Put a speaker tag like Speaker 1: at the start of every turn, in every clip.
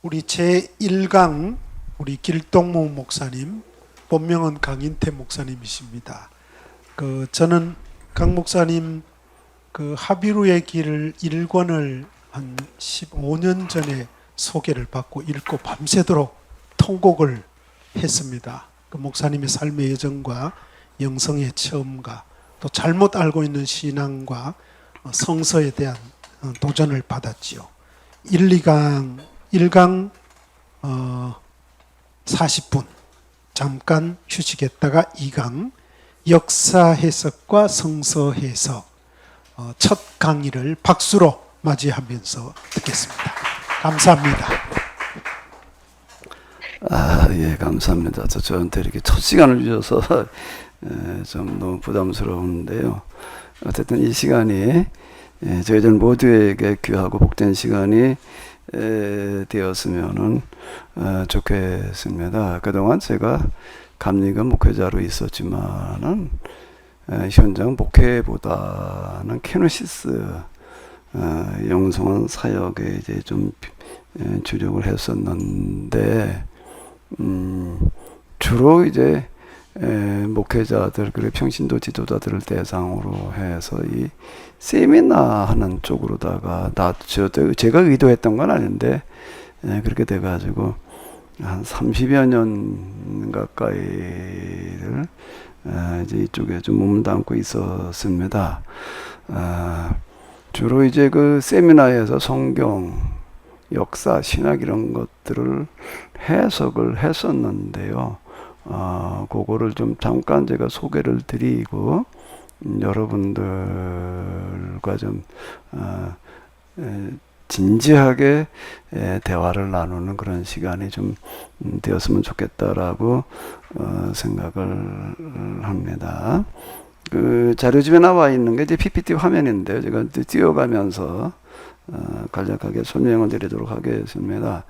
Speaker 1: 우리 제1강 우리 길동무 목사님, 본명은 강인태 목사님이십니다. 저는 강 목사님 하비루의 길 1권을 한 15년 전에 소개를 받고 읽고 밤새도록 통곡을 했습니다. 목사님의 삶의 여정과 영성의 체험과 또 잘못 알고 있는 신앙과 성서에 대한 도전을 받았지요. 1, 2강 1강 40분 잠깐 휴식했다가 2강 역사 해석과 성서 해석 첫 강의를 박수로 맞이하면서 듣겠습니다. 감사합니다.
Speaker 2: 예, 감사합니다. 저한테 이렇게 첫 시간을 주셔서 좀 너무 부담스러운데요. 어쨌든 이 시간이 저희들 모두에게 귀하고 복된 시간이 되었으면 좋겠습니다. 그동안 제가 감리교 목회자로 있었지만은 현장 목회보다는 케노시스 영성한 사역에 이제 좀 주력을 했었는데 주로 이제 목회자들 그리고 평신도 지도자들을 대상으로 해서 이 세미나 하는 쪽으로다가 제가 의도했던 건 아닌데 그렇게 돼가지고 한 30여 년 가까이를 이제 이쪽에 좀 몸담고 있었습니다. 주로 이제 그 세미나에서 성경, 역사, 신학 이런 것들을 해석을 했었는데요. 그거를 좀 잠깐 제가 소개를 드리고 여러분들과 좀 진지하게 대화를 나누는 그런 시간이 좀 되었으면 좋겠다라고 생각을 합니다. 그 자료집에 나와 있는 게 이제 PPT 화면인데요. 제가 띄워가면서 간략하게 설명을 드리도록 하겠습니다.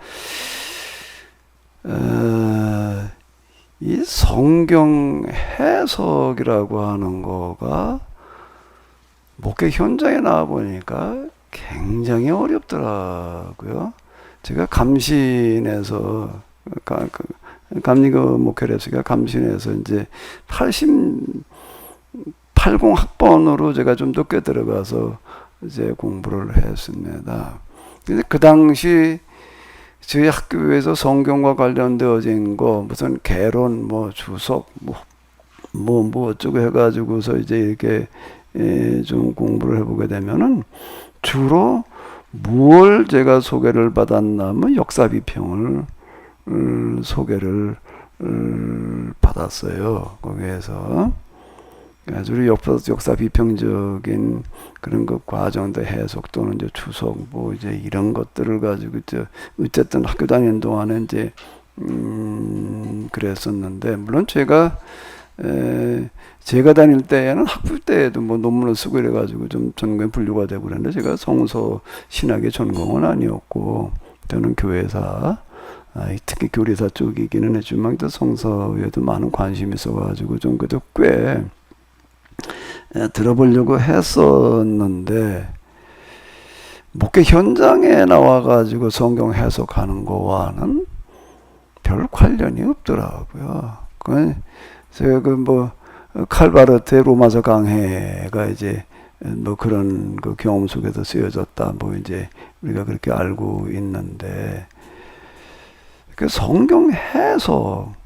Speaker 2: 이 성경 해석이라고 하는 거가 목회 현장에 나와 보니까 굉장히 어렵더라고요. 제가 감신에서 감리교 목회를 했으니까 감신에서 이제 80학번으로 제가 좀 늦게 들어가서 이제 공부를 했습니다. 근데 그 당시 저희 학교에서 성경과 관련되어진 거 무슨 개론 뭐 주석 뭐 어쩌고 해가지고서 이제 이렇게 좀 공부를 해보게 되면은 주로 뭘 제가 소개를 받았냐면 역사 비평을 소개를 받았어요. 거기에서 아주 역사 비평적인 그런 그 과정도 해석 또는 이제 추석 뭐 이제 이런 것들을 가지고 어쨌든 학교 다니는 동안에 이제 그랬었는데 물론 제가 다닐 때에는 학부 때에도 뭐 논문을 쓰고 이래가지고 좀 전공에 분류가 되고 그랬는데 제가 성서 신학의 전공은 아니었고 저는 교회사 특히 교리사 쪽이기는 했지만 또 성서에도 많은 관심이 있어가지고 좀 그래도 꽤 들어보려고 했었는데 목회 현장에 나와가지고 성경 해석하는 거와는 별 관련이 없더라고요. 제가 칼바르트의 로마서 강해가 이제 뭐 그런 그 경험 속에서 쓰여졌다 뭐 이제 우리가 그렇게 알고 있는데 그 성경 해석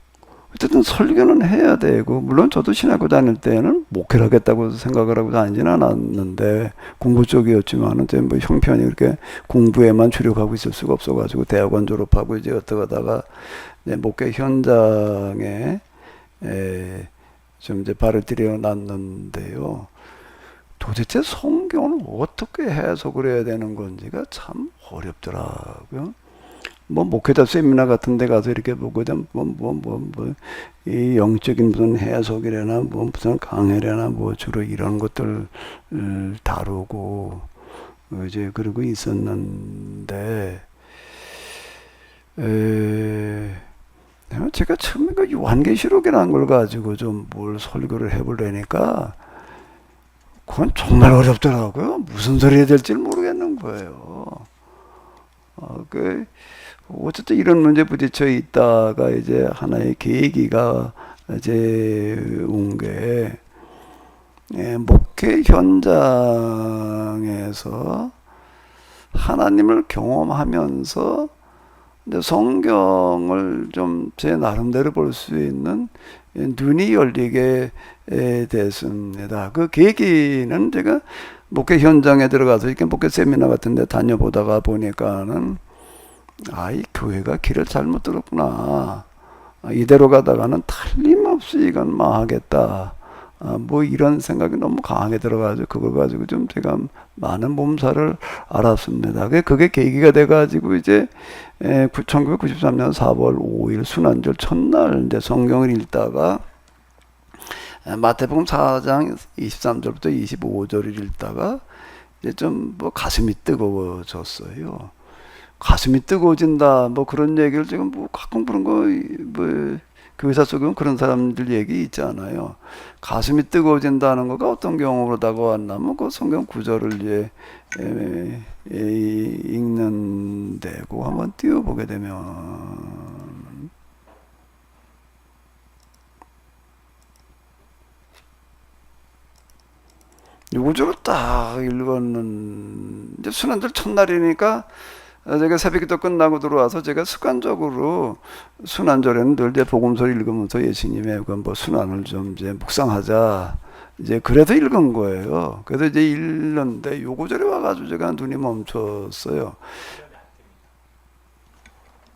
Speaker 2: 어쨌든 설교는 해야 되고 물론 저도 신학교 다닐 때는 목회를 하겠다고 생각을 하고 다니지는 않았는데 공부 쪽이었지만은 뭐 형편이 그렇게 공부에만 주력하고 있을 수가 없어가지고 대학원 졸업하고 이제 어떡하다가 이제 목회 현장에 좀 이제 발을 들여놨는데요. 도대체 성경을 어떻게 해석을 해야 되는 건지가 참 어렵더라고요. 뭐 목회자 세미나 같은 데 가서 이렇게 보고 이 영적인 무슨 해석이래나 뭐 무슨 강해래나 뭐 주로 이런 것들 다루고 이제 그러고 있었는데 제가 처음에 그 요한계시록이라는 걸 가지고 좀 뭘 설교를 해보려니까 그건 정말 어렵더라고요. 무슨 소리 해야 될지 모르겠는 거예요. 어쨌든 이런 문제 부딪혀 있다가 이제 하나의 계기가 이제 온 게, 목회 현장에서 하나님을 경험하면서 근데 성경을 좀 제 나름대로 볼 수 있는 눈이 열리게 됐습니다. 그 계기는 제가 목회 현장에 들어가서 이렇게 목회 세미나 같은 데 다녀보다가 보니까는 이 교회가 길을 잘못 들었구나. 이대로 가다가는 틀림없이 이건 망하겠다. 뭐 이런 생각이 너무 강하게 들어가지고 그걸 가지고 좀 제가 많은 몸살을 앓았습니다. 그게 계기가 돼가지고 이제 1993년 4월 5일 순환절 첫날 이제 성경을 읽다가 마태복음 4장 23절부터 25절을 읽다가 이제 좀 뭐 가슴이 뜨거워졌어요. 가슴이 뜨거워진다 뭐 그런 얘기를 지금 뭐 가끔 그런 거 뭐 교회사 속에 그런 사람들 얘기 있잖아요. 가슴이 뜨거워진다는 거가 어떤 경우로 다가왔냐면 그 성경 구절을 이제 읽는 데고 한번 띄워보게 되면 이 구절을 딱 읽었는 이제 순환절 첫날이니까 제가 새벽기도 끝나고 들어와서 제가 습관적으로 순환절에는 늘 이제 복음서를 읽으면서 예수님의 그 뭐 순환을 좀 이제 묵상하자. 이제 그래서 읽은 거예요. 그래서 이제 읽는데 요 구절에 와가지고 제가 눈이 멈췄어요.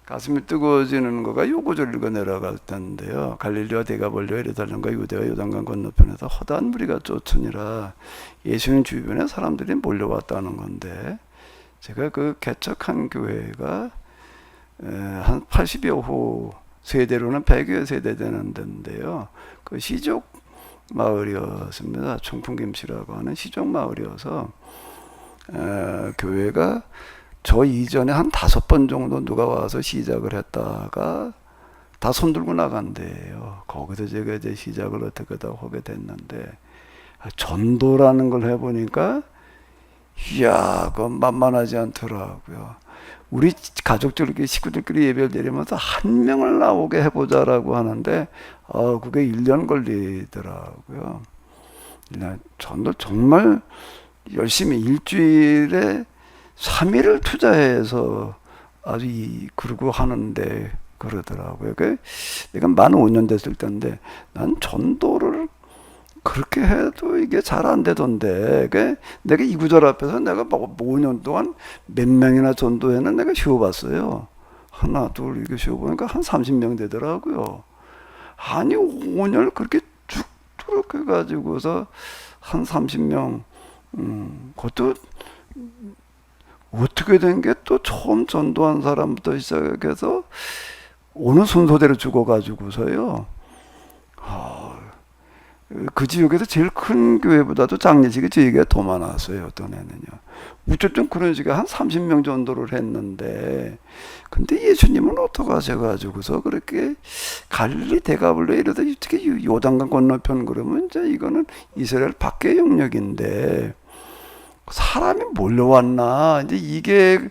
Speaker 2: 가슴이 뜨거워지는 거가 요 구절 읽어 내려갈 텐데요. 갈릴리와 데가볼리와 예루살렘과 유대와 요단강 건너편에서 허다한 무리가 쫓으니라. 예수님 주변에 사람들이 몰려왔다는 건데 제가 그 개척한 교회가 한 80여 호 세대로는 100여 세대 되는 데인데요. 그 시족 마을이었습니다. 청풍김씨라고 하는 시족 마을이어서 교회가 저 이전에 한 5번 정도 누가 와서 시작을 했다가 다 손들고 나간대요. 거기서 제가 이제 시작을 어떻게 다 하게 됐는데 전도라는 걸 해보니까 이야, 그건 만만하지 않더라고요. 우리 가족들끼리, 식구들끼리 예배를 드리면서 한 명을 나오게 해보자라고 하는데, 그게 1년 걸리더라고요. 저도 정말 열심히 일주일에 3일을 투자해서 아주 그러고 하는데, 그러더라고요. 내가 만 5년 됐을 때인데, 난 전도를 그렇게 해도 이게 잘 안 되던데, 내가 이 구절 앞에서 내가 5년 동안 몇 명이나 전도회는 내가 쉬어봤어요. 하나, 둘, 이렇게 쉬어보니까 한 30명 되더라고요. 아니, 5년을 그렇게 쭉쭉 해가지고서 한 30명, 그것도 어떻게 된 게 또 처음 전도한 사람부터 시작해서 어느 순서대로 죽어가지고서요. 그 지역에서 제일 큰 교회보다도 장례식이 저희가 더 많았어요. 어떤 애는요. 어쨌든 그런 식의 한 30명 정도를 했는데, 근데 예수님은 어떻게 하셔가지고서 그렇게 갈릴리 데가볼리에 이러다 어떻게 요단강 건너편 그러면 이제 이거는 이스라엘 밖의 영역인데 사람이 몰려왔나 이제 이게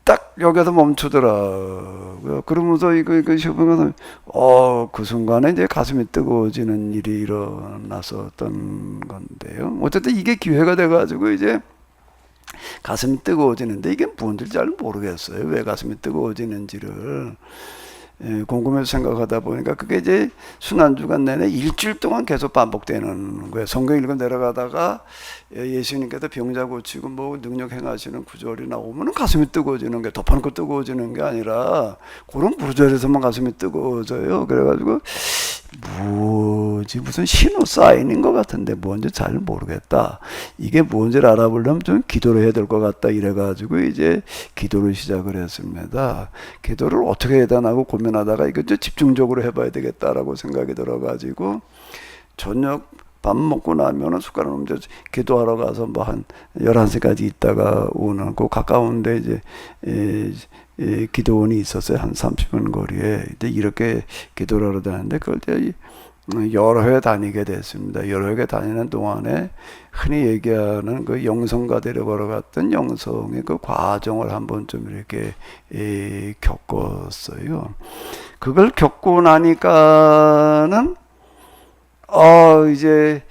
Speaker 2: 딱 여기서 멈추더라고요. 그러면서 이거 쇼핑하면서 그 순간에 이제 가슴이 뜨거워지는 일이 일어났었던 건데요. 어쨌든 이게 기회가 돼가지고 이제 가슴이 뜨거워지는데 이게 뭔지 잘 모르겠어요. 왜 가슴이 뜨거워지는지를. 궁금해서 생각하다 보니까 그게 이제 순환주간 내내 일주일 동안 계속 반복되는 거예요. 성경 읽어 내려가다가 예수님께서 병자 고치고 뭐 능력 행하시는 구절이 나오면 가슴이 뜨거워지는 게 덮어놓고 뜨거워지는 게 아니라 그런 구절에서만 가슴이 뜨거워져요. 그래가지고 무슨 신호 사인인 것 같은데 뭔지 잘 모르겠다. 이게 뭔지를 알아보려면 좀 기도를 해야 될 것 같다. 이래가지고 이제 기도를 시작을 했습니다. 기도를 어떻게 해야 되나고 고민하다가 이거 좀 집중적으로 해봐야 되겠다라고 생각이 들어가지고 저녁 밥 먹고 나면은 숟가락 옮겨 기도하러 가서 뭐 한 11시까지 있다가 오는 그 가까운데 이제 기도원이 있었어요. 한 30분 거리에. 이제 이렇게 기도를 하러 다녔는데 그걸 이제 여러 해 다니게 됐습니다. 여러 해 다니는 동안에 흔히 얘기하는 그 영성가 데려가러 갔던 영성의 그 과정을 한번 좀 이렇게 겪었어요. 그걸 겪고 나니까는 이제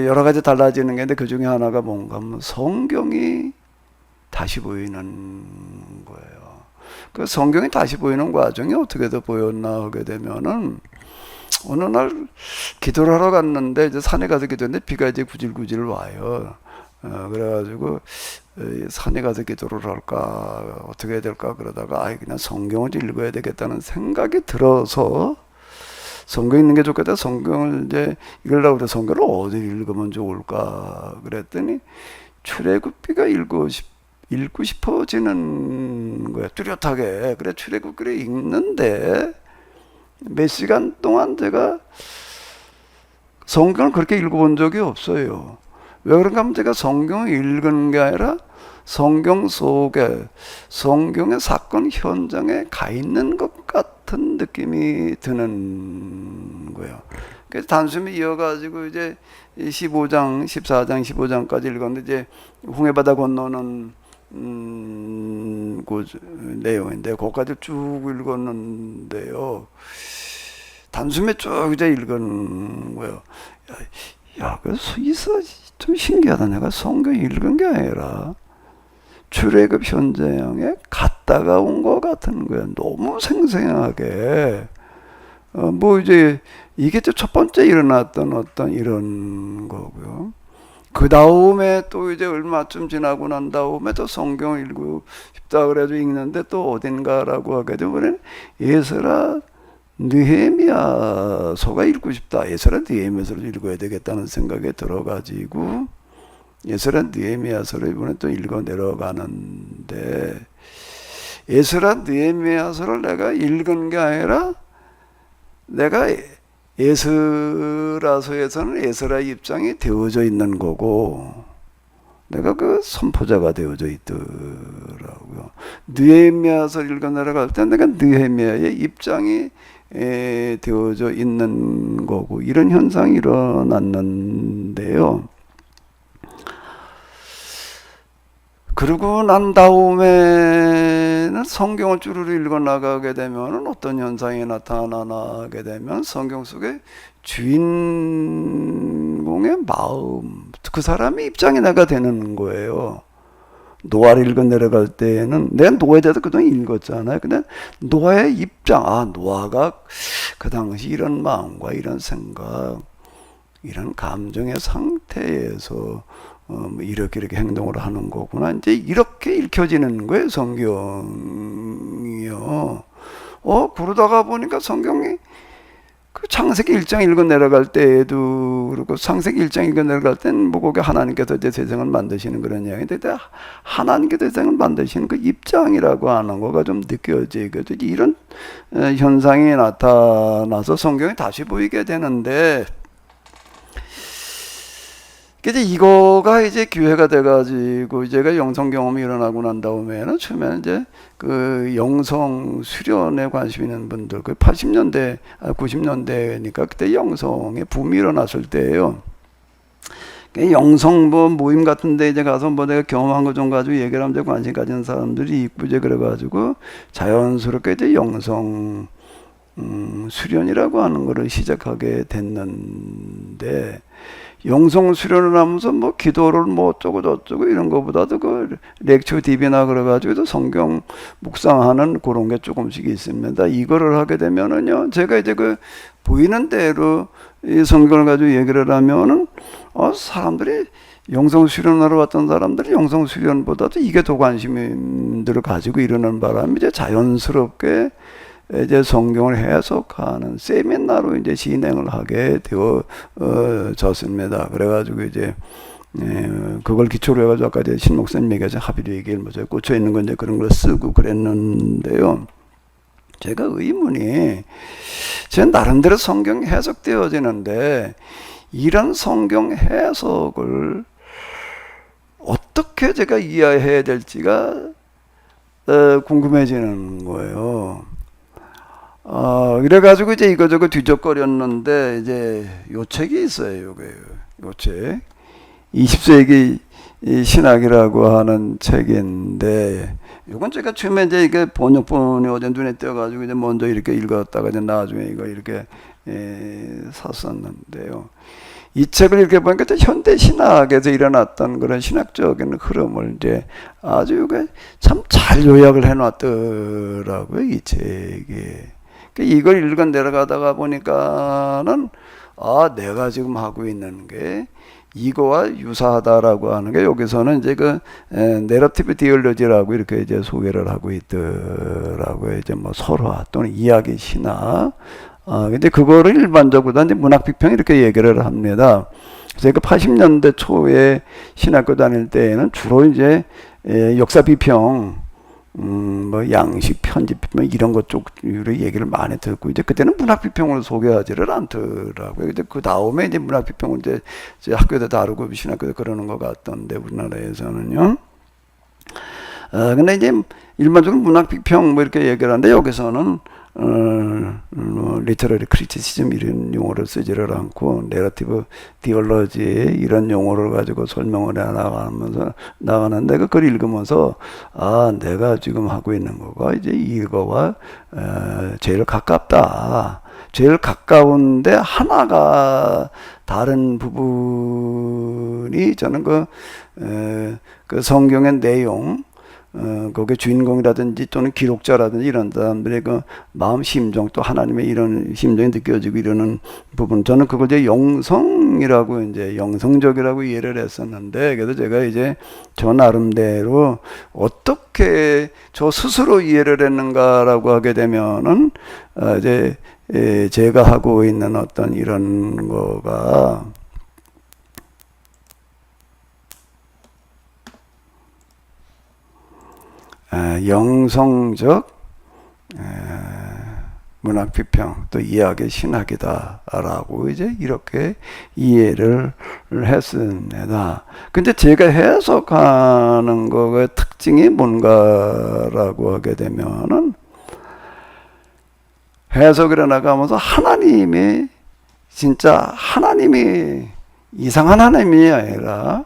Speaker 2: 여러 가지 달라지는 게 있는데 그 중에 하나가 뭔가 하면 성경이 다시 보이는 거예요. 그 성경이 다시 보이는 과정이 어떻게 더 보였나 하게 되면은 어느 날 기도를 하러 갔는데 이제 산에 가서 기도했는데 비가 이제 구질구질 와요. 그래가지고 산에 가서 기도를 할까 어떻게 해야 될까 그러다가 그냥 성경을 읽어야 되겠다는 생각이 들어서 성경 읽는 게 좋겠다. 성경을 이제 읽으려고 해서 성경을 어디 읽으면 좋을까 그랬더니 출애굽기가 읽고 싶어지는 거야. 뚜렷하게. 그래 출애굽기를 읽는데 몇 시간 동안 제가 성경을 그렇게 읽어본 적이 없어요. 왜 그런가 하면 제가 성경을 읽은 게 아니라 성경 속에 성경의 사건 현장에 가 있는 것 같은 느낌이 드는 거예요. 그래서 단숨에 이어가지고 이제 15장, 14장, 15장까지 읽었는데 이제 홍해바다 건너는 그 내용인데 거기까지 쭉 읽었는데요. 단숨에 쭉 이제 읽은 거예요. 그래서 있어 좀 신기하다. 내가 성경 읽은 게 아니라 출애굽 현장에 갔다가 온 것 같은 거야. 너무 생생하게. 뭐 이제 이게 첫 번째 일어났던 어떤 이런 거고요. 그 다음에 또 이제 얼마쯤 지나고 난 다음에 또 성경을 읽고 싶다 그래도 읽는데 또 어딘가라고 하게 되면 에스라 느헤미야서가 읽고 싶다. 에스라 느헤미야서를 읽어야 되겠다는 생각에 들어가지고 에스라 느헤미야서를 이번에 또 읽어 내려가는데 에스라 느헤미야서를 내가 읽은 게 아니라 내가 에스라서에서는 에스라의 입장이 되어져 있는 거고 내가 그 선포자가 되어져 있더라고요. 느헤미야서를 읽어 내려갈 때 내가 느헤미야의 입장이 되어져 있는 거고 이런 현상이 일어났는데요. 그러고 난 다음에는 성경을 쭈루루 읽어 나가게 되면 어떤 현상이 나타나게 되면 성경 속에 주인공의 마음, 그 사람의 입장이 내가 되는 거예요. 노아를 읽어 내려갈 때에는 내가 노아에 대해서 그동안 읽었잖아요. 근데 노아의 입장, 노아가 그 당시 이런 마음과 이런 생각, 이런 감정의 상태에서 이렇게 행동을 하는 거구나. 이제 이렇게 읽혀지는 거예요, 성경이요. 그러다가 보니까 성경이 그 창세기 1장 읽어 내려갈 때에도 그렇고 창세기 1장 읽어 내려갈 때는 뭐 거기 하나님께서 이제 세상을 만드시는 그런 이야기인데 하나님께서 세상을 만드시는 그 입장이라고 하는 거가 좀 느껴지거든요. 이런 현상이 나타나서 성경이 다시 보이게 되는데 이제 이거가 이제 기회가 돼가지고 제가 영성 경험이 일어나고 난 다음에는 처음에는 이제 그 영성 수련에 관심 있는 분들, 그 80년대, 90년대니까 그때 영성의 붐이 일어났을 때예요. 영성 뭐 모임 같은데 이제 가서 뭐 내가 경험한 거 좀 가지고 얘기를 하면 관심 가지는 사람들이 있고 이제 그래가지고 자연스럽게 이제 영성 수련이라고 하는 거를 시작하게 됐는데. 영성 수련을 하면서 뭐 기도를 뭐 어쩌고 저쩌고 이런 거보다도 그 렉처 DB나 그래가지고 성경 묵상하는 그런 게 조금씩 있습니다. 이거를 하게 되면은요, 제가 이제 그 보이는 대로 이 성경을 가지고 얘기를 하면은 사람들이 영성 수련하러 왔던 사람들이 영성 수련보다도 이게 더 관심들을 가지고 이러는 바람에 이제 자연스럽게 이제 성경을 해석하는 세미나로 이제 진행을 하게 되어졌습니다. 그래가지고 이제 그걸 기초로 해가지고 아까 이제 신 목사님 얘기하신 합의로 얘기를 뭐죠 꽂혀 있는 건 이제 그런 걸 쓰고 그랬는데요. 제가 의문이 제 나름대로 성경 해석되어지는데 이런 성경 해석을 어떻게 제가 이해해야 될지가 궁금해지는 거예요. 그래가지고 이제 이거저거 뒤적거렸는데 이제 요 책이 있어요. 요 책. 20세기 이 신학이라고 하는 책인데, 이건 제가 처음에 이제 이게 번역본이 어제 눈에 띄어가지고 이제 먼저 이렇게 읽었다가 이제 나중에 이거 이렇게 샀었는데요. 이 책을 이렇게 보니까 현대 신학에서 일어났던 그런 신학적인 흐름을 이제 아주 참 잘 요약을 해놨더라고요, 이 책이. 이걸 읽어 내려가다가 보니까는 내가 지금 하고 있는 게 이거와 유사하다라고 하는 게 여기서는 이제 내러티브 디얼로지라고 이렇게 이제 소개를 하고 있더라고요. 이제 뭐 설화 또는 이야기 신화. 근데 그거를 일반적으로 이제 문학 비평 이렇게 얘기를 합니다. 그래서 80년대 초에 신학교 다닐 때에는 주로 이제 역사 비평, 뭐 양식 편집 뭐 이런 것 쪽으로 얘기를 많이 듣고 이제 그때는 문학 비평을 소개하지를 않더라고요. 근데 그 다음에 이제 문학 비평을 이제 학교에도 다루고 신학교도 그러는 것 같던데 우리나라에서는요. 근데 이제 일반적으로 문학 비평 뭐 이렇게 얘기를 하는데 여기서는 리터러리 크리티시즘 이런 용어를 쓰지를 않고 내러티브 디얼러지 이런 용어를 가지고 설명을 해 나가는데 그걸 읽으면서 내가 지금 하고 있는 거가 이제 이거와 제일 가깝다. 제일 가까운데 하나가 다른 부분이 저는 그 성경의 내용 거기에 주인공이라든지 또는 기록자라든지 이런 사람들의 그 마음 심정 또 하나님의 이런 심정이 느껴지고 이러는 부분 저는 그걸 이제 영성이라고 이제 영성적이라고 이해를 했었는데 그래서 제가 이제 저 나름대로 어떻게 저 스스로 이해를 했는가라고 하게 되면은 이제 제가 하고 있는 어떤 이런 거가 영성적 문학 비평 또 이야기 신학이다라고 이제 이렇게 이해를 했습니다. 근데 제가 해석하는 거의 특징이 뭔가라고 하게 되면은 해석을 나가면서 하나님이 진짜 하나님이 이상한 하나님이 아니라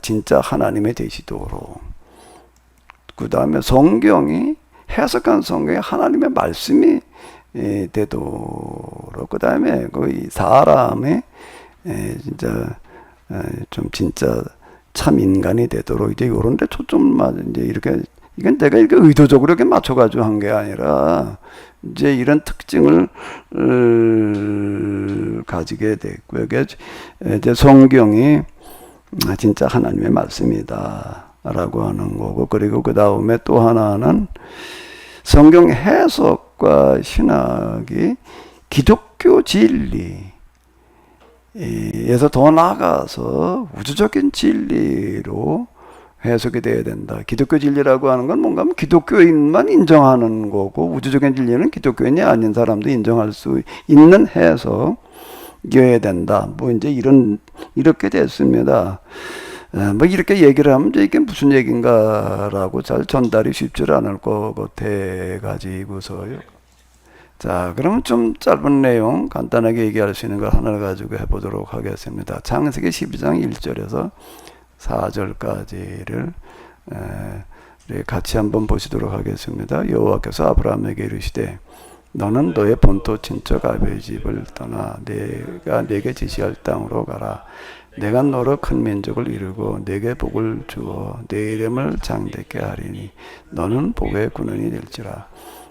Speaker 2: 진짜 하나님이 되시도록 그 다음에 성경이 해석한 성경이 하나님의 말씀이 되도록 그 다음에 그 사람의 진짜 좀 진짜 참 인간이 되도록 이제 요런데 초점만 이제 이렇게 이건 내가 이렇게 의도적으로 이렇게 맞춰가지고 한 게 아니라 이제 이런 특징을 가지게 됐고요. 이제 성경이 진짜 하나님의 말씀이다. 라고 하는 거고 그리고 그 다음에 또 하나는 성경 해석과 신학이 기독교 진리에서 더 나아가서 우주적인 진리로 해석이 돼야 된다. 기독교 진리라고 하는 건 뭔가 하면 기독교인만 인정하는 거고 우주적인 진리는 기독교인이 아닌 사람도 인정할 수 있는 해석이어야 된다. 뭐 이제 이렇게 됐습니다. 뭐 이렇게 얘기를 하면 이게 무슨 얘기인가라고 잘 전달이 쉽지 않을 것 같아 가지고서요. 자, 그러면 좀 짧은 내용 간단하게 얘기할 수 있는 걸 하나 가지고 해보도록 하겠습니다. 창세기 12장 1절에서 4절까지를 같이 한번 보시도록 하겠습니다. 여호와께서 아브라함에게 이르시되 너는 너의 본토 친척 아비의 집을 떠나 내가 네게 지시할 땅으로 가라. 내가 너로 큰 민족을 이루고 네게 복을 주어 네 이름을 장대케 하리니 너는 복의 근원이 될지라.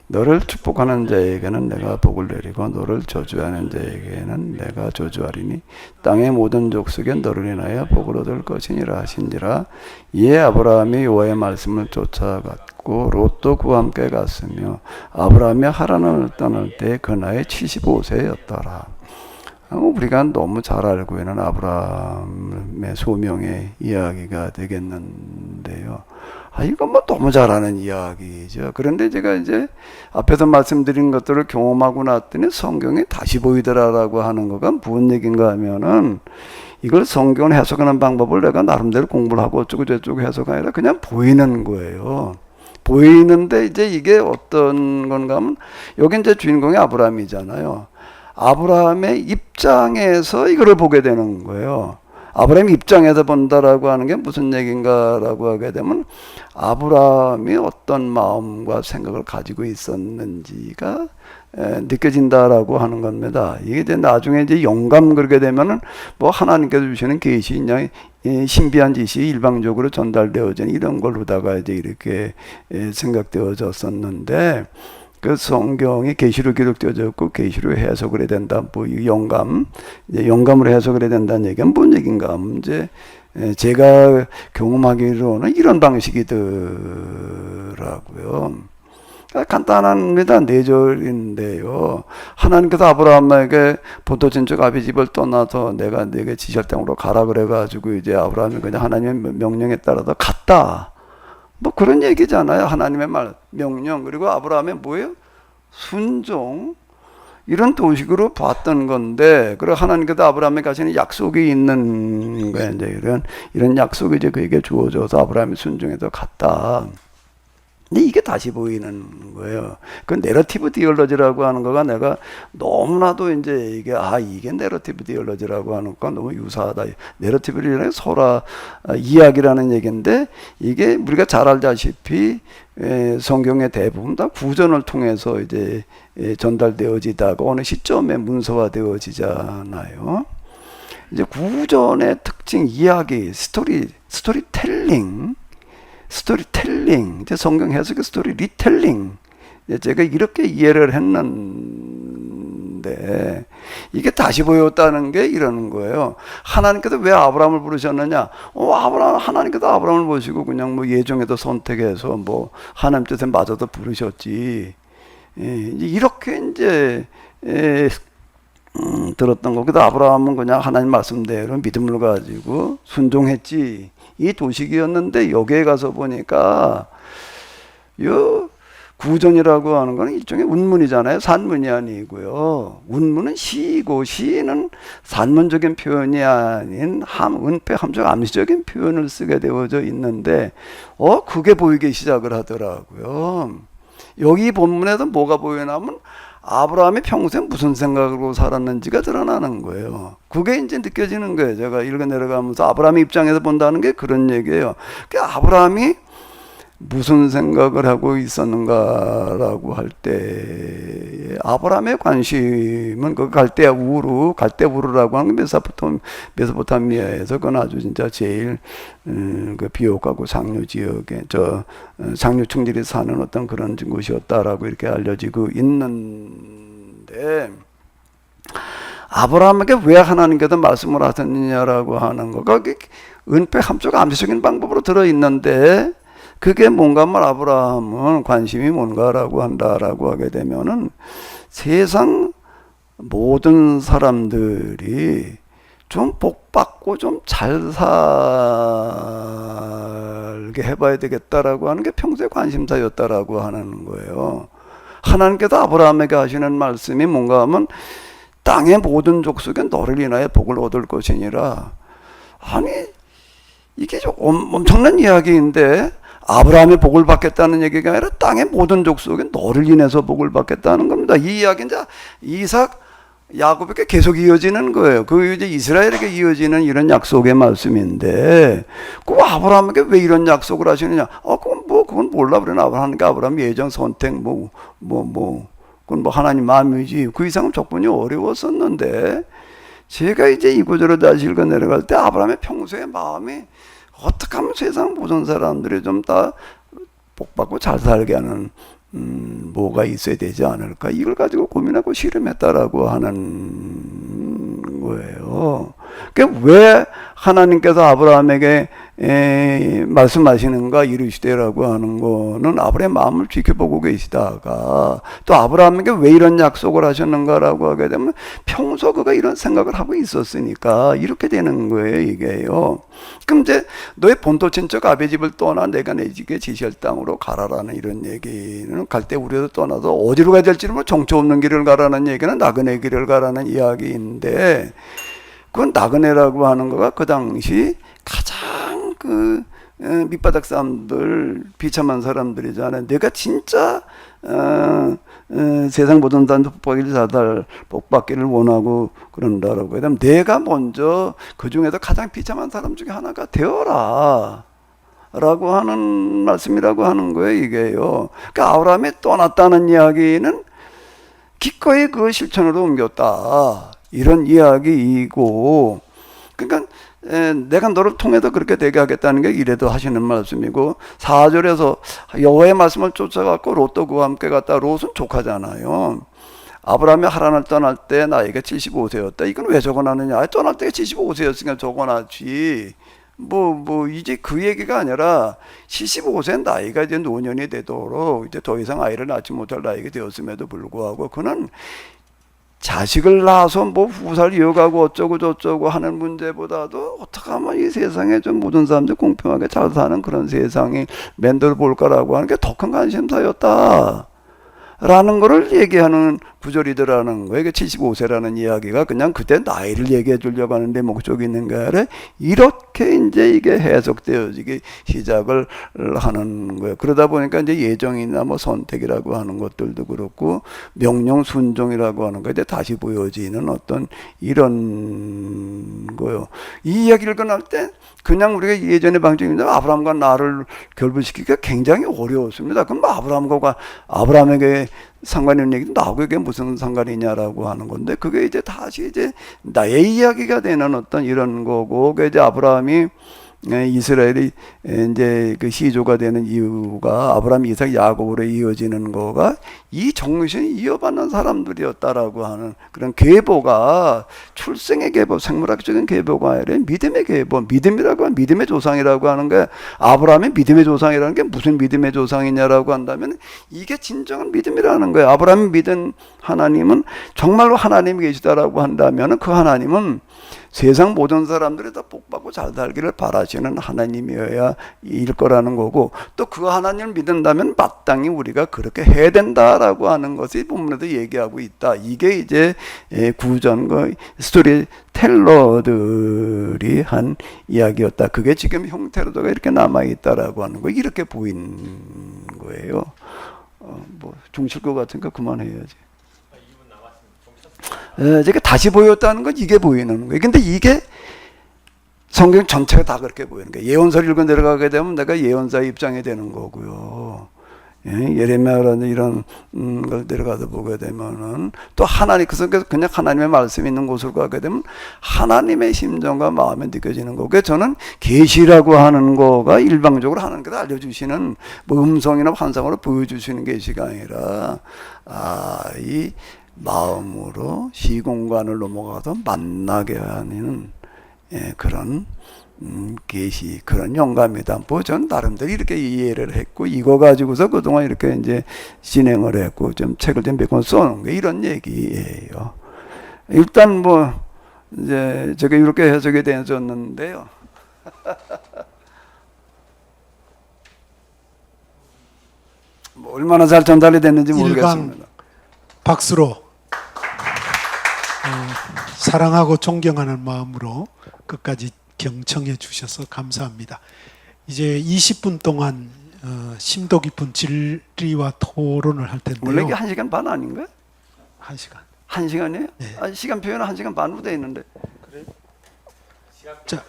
Speaker 2: 너를 축복하는 자에게는 내가 복을 내리고 너를 저주하는 자에게는 내가 저주하리니 땅의 모든 족속에 너를 인하여 복을 얻을 것이니라 하신지라. 이에 아브라함이 여호와의 말씀을 쫓아갔고 롯도 그와 함께 갔으며 아브라함이 하란을 떠날 때 그 나이 75세였더라. 우리가 너무 잘 알고 있는 아브라함의 소명의 이야기가 되겠는데요. 이건 뭐 너무 잘 아는 이야기죠. 그런데 제가 이제 앞에서 말씀드린 것들을 경험하고 났더니 성경에 다시 보이더라라고 하는 거가 무슨 얘기인가 하면은 이걸 성경을 해석하는 방법을 내가 나름대로 공부를 하고 어쩌고 저쩌고 해석이 아니라 그냥 보이는 거예요. 보이는데 이제 이게 어떤 건가 하면 여기 이제 주인공이 아브라함이잖아요. 아브라함의 입장에서 이거를 보게 되는 거예요. 아브라함 입장에서 본다라고 하는 게 무슨 얘기인가라고 하게 되면 아브라함이 어떤 마음과 생각을 가지고 있었는지가 느껴진다라고 하는 겁니다. 이게 이제 나중에 이제 영감 그러게 되면은 뭐 하나님께서 주시는 계시 그냥 신비한 지식이 일방적으로 전달되어지는 이런 걸로다가 이제 이렇게 생각되어졌었는데 그 성경이 계시로 기록되어졌고 계시로 해석을 해야 된다. 뭐 영감, 이제 영감으로 해석을 해야 된다는 얘기는 뭔 얘기인가 하면 이제 제가 경험하기로는 이런 방식이더라고요. 간단합니다. 4절인데요. 하나님께서 아브라함에게 보도진적 아비 집을 떠나서 내가 네게 지시할 땅으로 가라 그래가지고 이제 아브라함이 그냥 하나님의 명령에 따라서 갔다. 뭐 그런 얘기잖아요. 하나님의 말, 명령. 그리고 아브라함의 뭐예요? 순종. 이런 도식으로 봤던 건데, 그리고 하나님께서 아브라함에게 가시는 약속이 있는 거예요. 이제 이런 약속이 이제 그에게 주어져서 아브라함이 순종해서 갔다. 근데 이게 다시 보이는 거예요. 그 내러티브 디얼러지라고 하는 거가 내가 너무나도 이제 이게 내러티브 디얼러지라고 하는 거가 너무 유사하다. 내러티브라는 소라 이야기라는 얘기인데 이게 우리가 잘 알다시피 성경의 대부분 다 구전을 통해서 이제 전달되어지다가 어느 시점에 문서화되어지잖아요. 이제 구전의 특징, 이야기, 스토리텔링, 이제 성경 해석의 스토리 리텔링. 제가 이렇게 이해를 했는데 이게 다시 보였다는 게 이러는 거예요. 하나님께서 왜 아브라함을 부르셨느냐? 하나님께서 아브라함을 보시고 그냥 뭐 예정에도 선택해서 뭐 하나님 뜻에 맞아도 부르셨지. 이렇게 이제 들었던 거. 그래서 아브라함은 그냥 하나님 말씀대로 믿음을 가지고 순종했지. 이 도식이었는데 여기에 가서 보니까 요 구전이라고 하는 거는 일종의 운문이잖아요. 산문이 아니고요. 운문은 시이고 시는 산문적인 표현이 아닌 은폐, 함정, 암시적인 표현을 쓰게 되어져 있는데 그게 보이기 시작을 하더라고요. 여기 본문에서 뭐가 보이냐면 아브라함이 평생 무슨 생각으로 살았는지가 드러나는 거예요. 그게 이제 느껴지는 거예요. 제가 읽어 내려가면서 아브라함의 입장에서 본다는 게 그런 얘기예요. 아브라함이 무슨 생각을 하고 있었는가라고 할 때 아브라함의 관심은 그 갈대우르라고 하는 게 메소포타미아에서 그건 아주 진짜 제일 그 비옥하고 상류 지역에 상류 충들이 사는 어떤 그런 곳이었다라고 이렇게 알려지고 있는데 아브라함에게 왜 하나님께서 말씀을 하셨느냐라고 하는 거가 은폐 함정 암시적인 방법으로 들어 있는데 그게 뭔가 말 아브라함은 관심이 뭔가라고 한다라고 하게 되면은 세상 모든 사람들이 좀 복받고 좀 잘 살게 해봐야 되겠다라고 하는 게 평소의 관심사였다라고 하는 거예요. 하나님께서 아브라함에게 하시는 말씀이 뭔가 하면 땅의 모든 족속에 너를 인하여 복을 얻을 것이니라. 아니 이게 좀 엄청난 이야기인데 아브라함이 복을 받겠다는 얘기가 아니라 땅의 모든 족속에 너를 인해서 복을 받겠다는 겁니다. 이 이야기는 이제 이삭, 야곱에게 계속 이어지는 거예요. 그 이제 이스라엘에게 이어지는 이런 약속의 말씀인데, 그 아브라함에게 왜 이런 약속을 하시느냐? 그건 몰라. 그러나 아브라함 예정 선택, 그건 뭐 하나님 마음이지. 그 이상은 조건이 어려웠었는데, 제가 이제 이 구절을 다시 읽어 내려갈 때 아브라함의 평소의 마음이 어떻게 하면 세상 모든 사람들이 좀 다 복받고 잘 살게 하는 뭐가 있어야 되지 않을까 이걸 가지고 고민하고 실험했다라고 하는 거예요. 그러니까 왜 하나님께서 아브라함에게 말씀하시는가 이르시되라고 하는 거는 아브라함의 마음을 지켜보고 계시다가 또 아브라함에게 왜 이런 약속을 하셨는가라고 하게 되면 평소 그가 이런 생각을 하고 있었으니까 이렇게 되는 거예요. 이게요. 그럼 이제 너의 본토 친척 아비 집을 떠나 내가 내게 지시할 땅으로 가라라는 이런 얘기는 갈 때 우리도 떠나서 어디로 가야 될지는 뭐 정처 없는 길을 가라는 얘기는 나그네 길을 가라는 이야기인데 그건 나그네라고 하는 거가 그 당시 가장 밑바닥 사람들, 비참한 사람들이잖아요. 내가 진짜 세상 모든 사람들 복받기를 원하고 그런다라고. 그다음 내가 먼저 그 중에서 가장 비참한 사람 중에 하나가 되어라. 라고 하는 말씀이라고 하는 거예요, 이게요. 그러니까 아브라함이 떠났다는 이야기는 기꺼이 그 실천으로 옮겼다. 이런 이야기이고, 그러니까 내가 너를 통해서 그렇게 되게 하겠다는 게 이래도 하시는 말씀이고, 4절에서 여호와의 말씀을 쫓아갖고 롯도 그와 함께 갔다. 롯은 조카잖아요. 아브라함이 하란을 떠날 때 나이가 75세였다. 이건 왜 적어놨느냐? 떠날 때가 75세였으니까 적어놨지. 이제 그 얘기가 아니라 75세 나이가 이제 노년이 되도록 이제 더 이상 아이를 낳지 못할 나이가 되었음에도 불구하고 그는 자식을 낳아서 후사를 이어가고 어쩌고 저쩌고 하는 문제보다도 어떻게 하면 이 세상에 좀 모든 사람들이 공평하게 잘 사는 그런 세상이 만들어 볼까라고 하는 게 더 큰 관심사였다. 라는 거를 얘기하는 구절이더라는 거예요. 75세라는 이야기가 그냥 그때 나이를 얘기해 주려고 하는데 목적이 있는 게 아니라 이렇게 이제 이게 해석되어지기 시작을 하는 거예요. 그러다 보니까 이제 예정이나 선택이라고 하는 것들도 그렇고 명령 순종이라고 하는 거 이제 다시 보여지는 어떤 이런 거요. 이 이야기를 끝날 때 그냥 우리가 예전의 방식입니다. 아브라함과 나를 결부시키기가 굉장히 어려웠습니다. 그럼 아브라함에게 상관이 있는 얘기도 나하고 이게 무슨 상관이냐라고 하는 건데 그게 이제 다시 이제 나의 이야기가 되는 어떤 이런 거고 그게 이제 아브라함이 이스라엘이 이제 그 시조가 되는 이유가 아브라함, 이삭, 야곱으로 이어지는 거가 이 정신이 이어받는 사람들이었다라고 하는 그런 계보가 출생의 계보, 생물학적인 계보가 아니라 믿음의 계보, 믿음이라고 하면 믿음의 조상이라고 하는 게 아브라함의 믿음의 조상이라는 게 무슨 믿음의 조상이냐라고 한다면 이게 진정한 믿음이라는 거예요. 아브라함이 믿은 하나님은 정말로 하나님이 계시다라고 한다면 그 하나님은 세상 모든 사람들이 다 복받고 잘 살기를 바라시는 하나님이어야 일 거라는 거고 또 그 하나님을 믿는다면 마땅히 우리가 그렇게 해야 된다라고 하는 것이 본문에도 얘기하고 있다. 이게 이제 구전 그 스토리텔러들이 한 이야기였다. 그게 지금 형태로도 이렇게 남아있다라고 하는 거 이렇게 보이는 거예요. 종 칠 것 같으니까 그만해야지. 제가 다시 보였다는 건 이게 보이는 거예요. 근데 이게 성경 전체가 다 그렇게 보이는 거예요. 예언서를 읽고 내려가게 되면 내가 예언자의 입장이 되는 거고요. 예레미야라는 이런 걸 내려가서 보게 되면은 또 하나님 그 속에서 그냥 하나님의 말씀이 있는 곳으로 가게 되면 하나님의 심정과 마음이 느껴지는 거고 저는 계시라고 하는 거가 일방적으로 하나님께서 알려주시는 음성이나 환상으로 보여주시는 계시가 아니라 이 마음으로 시공간을 넘어가서 만나게 하는 그런 계시 그런 영감이다. 전 나름대로 이렇게 이해를 했고 이거 가지고서 그동안 이렇게 이제 진행을 했고 좀 책을 좀 몇 권 써놓은 게 이런 얘기예요. 일단 이제 제가 이렇게 해석이 되었는데요. 얼마나 잘 전달이 됐는지 모르겠습니다.
Speaker 1: 박수로 사랑하고 존경하는 마음으로 끝까지 경청해 주셔서 감사합니다. 이제 20분 동안 심도 깊은 진리와 토론을 할 텐데요.
Speaker 2: 원래 이게 1시간 반 아닌가?
Speaker 1: 1시간.
Speaker 2: 1시간이에요?
Speaker 1: 네.
Speaker 2: 시간 표현은 1시간 반으로 되어 있는데.
Speaker 1: 그래? 자,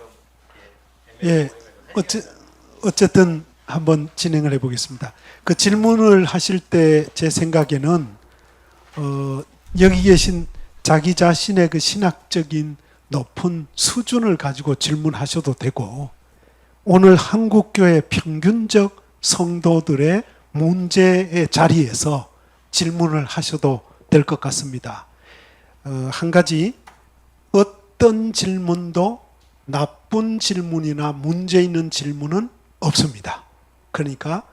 Speaker 1: 어쨌든 한번 진행을 해보겠습니다. 그 질문을 하실 때 제 생각에는 여기 계신 자기 자신의 그 신학적인 높은 수준을 가지고 질문하셔도 되고 오늘 한국교회 평균적 성도들의 문제의 자리에서 질문을 하셔도 될 것 같습니다. 한 가지 어떤 질문도 나쁜 질문이나 문제 있는 질문은 없습니다. 그러니까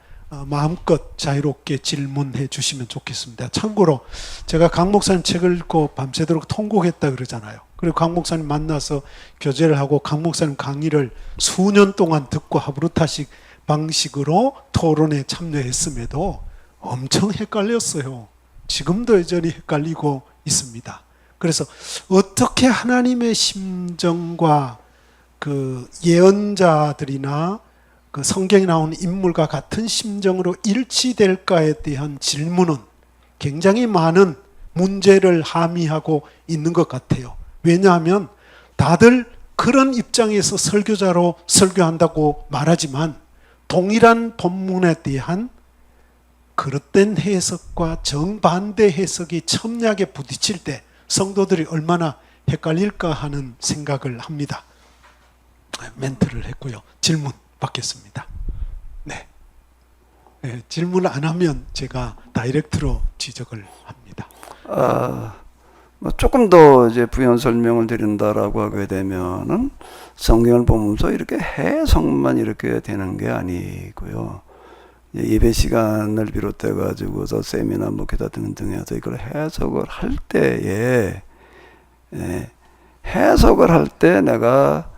Speaker 1: 마음껏 자유롭게 질문해 주시면 좋겠습니다. 참고로 제가 강 목사님 책을 읽고 밤새도록 통곡했다 그러잖아요. 그리고 강 목사님 만나서 교제를 하고 강 목사님 강의를 수년 동안 듣고 하부르타식 방식으로 토론에 참여했음에도 엄청 헷갈렸어요. 지금도 여전히 헷갈리고 있습니다. 그래서 어떻게 하나님의 심정과 그 예언자들이나 그 성경에 나오는 인물과 같은 심정으로 일치될까에 대한 질문은 굉장히 많은 문제를 함의하고 있는 것 같아요. 왜냐하면 다들 그런 입장에서 설교자로 설교한다고 말하지만 동일한 본문에 대한 그릇된 해석과 정반대 해석이 첨예하게 부딪힐 때 성도들이 얼마나 헷갈릴까 하는 생각을 합니다. 멘트를 했고요. 질문 받겠습니다. 네. 네, 질문 안 하면 제가 다이렉트로 지적을 합니다.
Speaker 2: 뭐 조금 더 이제 부연 설명을 드린다라고 하게 되면은 성경을 보면서 이렇게 해석만 이렇게 되는 게 아니고요. 예배 시간을 비롯해 가지고서 세미나 뭐 기타 등등해서 이걸 해석을 할 때에 해석을 할 때 내가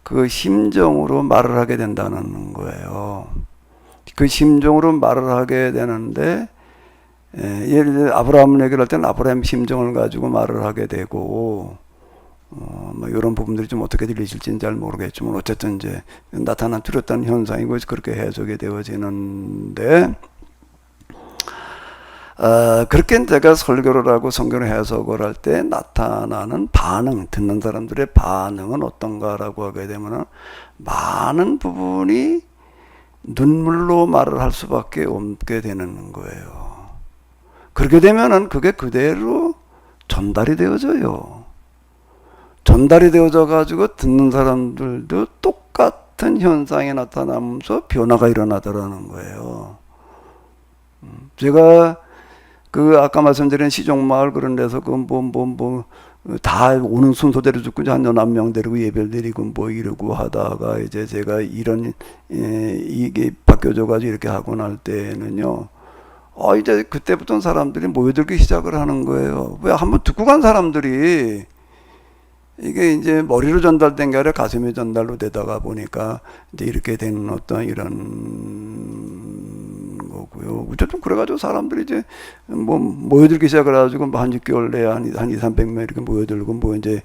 Speaker 2: 그 심정으로 말을 하게 된다는 거예요. 그 심정으로 말을 하게 되는데 예를 들어 아브라함을 얘기할 때는 아브라함 심정을 가지고 말을 하게 되고 뭐 이런 부분들이 좀 어떻게 들리실지는 잘 모르겠지만 어쨌든 이제 나타난 뚜렷한 현상이고 그렇게 해석이 되어지는데 그렇게 제가 설교를 하고 성경을 해석을 할 때 나타나는 반응, 듣는 사람들의 반응은 어떤가라고 하게 되면 많은 부분이 눈물로 말을 할 수밖에 없게 되는 거예요. 그렇게 되면은 그게 그대로 전달이 되어져요. 전달이 되어져 가지고 듣는 사람들도 똑같은 현상이 나타나면서 변화가 일어나더라는 거예요. 제가 그 아까 말씀드린 시종마을 그런 데서 다 오는 순서대로 듣고 한 11명 데리고 예배를 드리고 뭐 이러고 하다가 이제 제가 이런 이게 바뀌어져 가지고 이렇게 하고 날 때는요. 이제 그때부터 사람들이 모여들기 시작을 하는 거예요. 왜 한번 듣고 간 사람들이 이게 이제 머리로 전달된 게 아니라 가슴에 전달로 되다가 보니까 이제 이렇게 되는 어떤 이런 거고요. 어쨌든 그래가지고 사람들이 이제 뭐 모여들기 시작을 해가지고 뭐 한 6개월 내에 한 200~300명 이렇게 모여들고 뭐 이제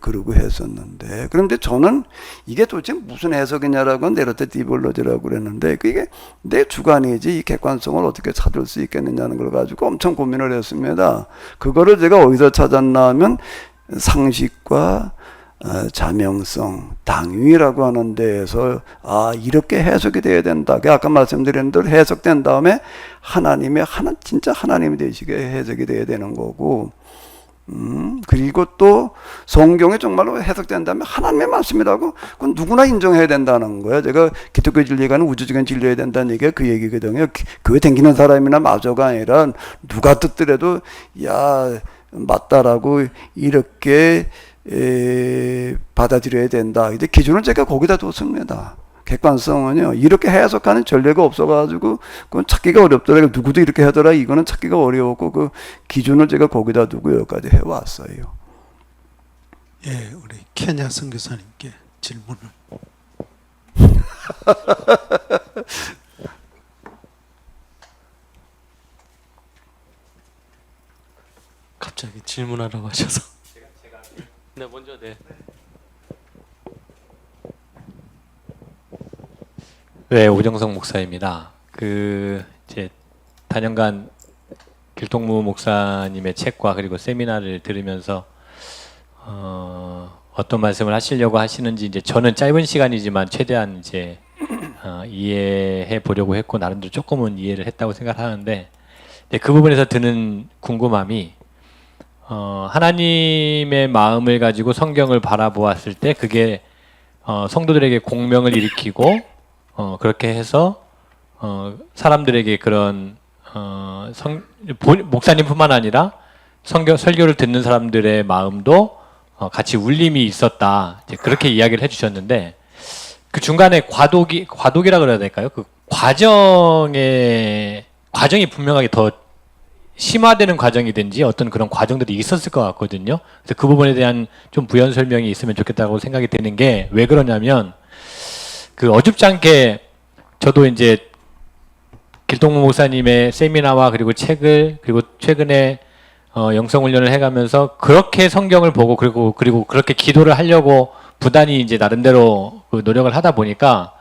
Speaker 2: 그러고 했었는데 그런데 저는 이게 도대체 무슨 해석이냐라고 네러티브 디볼로지라고 그랬는데 그게 내 주관이지 이 객관성을 어떻게 찾을 수 있겠느냐는 걸 가지고 엄청 고민을 했습니다. 그거를 제가 어디서 찾았나 하면 상식과 자명성, 당위라고 하는 데에서 이렇게 해석이 돼야 된다. 아까 말씀드린 대로 해석된 다음에 진짜 하나님이 되시게 해석이 돼야 되는 거고 그리고 또 성경이 정말로 해석된 다음에 하나님의 말씀이라고 그건 누구나 인정해야 된다는 거예요. 제가 기독교 진리가는 우주적인 진리여야 된다는 얘기가 그 얘기거든요. 교회 다니는 사람이나 마저가 아니라 누가 듣더라도 맞다라고 이렇게 받아들여야 된다. 이제 기준을 제가 거기다 뒀습니다. 객관성은요, 이렇게 해석하는 전례가 없어가지고, 그건 찾기가 어렵더라고요. 누구도 이렇게 하더라. 이거는 찾기가 어려웠고, 그 기준을 제가 거기다 두고 여기까지 해왔어요.
Speaker 1: 예, 우리 케냐 선교사님께 질문을.
Speaker 3: 갑자기 질문하라고 하셔서. 네, 먼저 네. 네, 오정성 목사입니다. 이제 단연간 길동무 목사님의 책과 그리고 세미나를 들으면서 어떤 말씀을 하시려고 하시는지 이제 저는 짧은 시간이지만 최대한 이제 이해해 보려고 했고 나름대로 조금은 이해를 했다고 생각하는데 그 부분에서 드는 궁금함이 하나님의 마음을 가지고 성경을 바라보았을 때 그게 성도들에게 공명을 일으키고 그렇게 해서 사람들에게 그런 목사님뿐만 아니라 설교를 듣는 사람들의 마음도 같이 울림이 있었다. 이제 그렇게 이야기를 해주셨는데 그 중간에 과도기라 그래야 될까요? 그 과정이 분명하게 더 심화되는 과정이든지 어떤 그런 과정들이 있었을 것 같거든요. 그래서 그 부분에 대한 좀 부연 설명이 있으면 좋겠다고 생각이 드는 게 왜 그러냐면 그 어줍지 않게 저도 이제 길동무 목사님의 세미나와 그리고 책을 그리고 최근에 영성훈련을 해가면서 그렇게 성경을 보고 그리고 그렇게 기도를 하려고 부단히 이제 나름대로 그 노력을 하다 보니까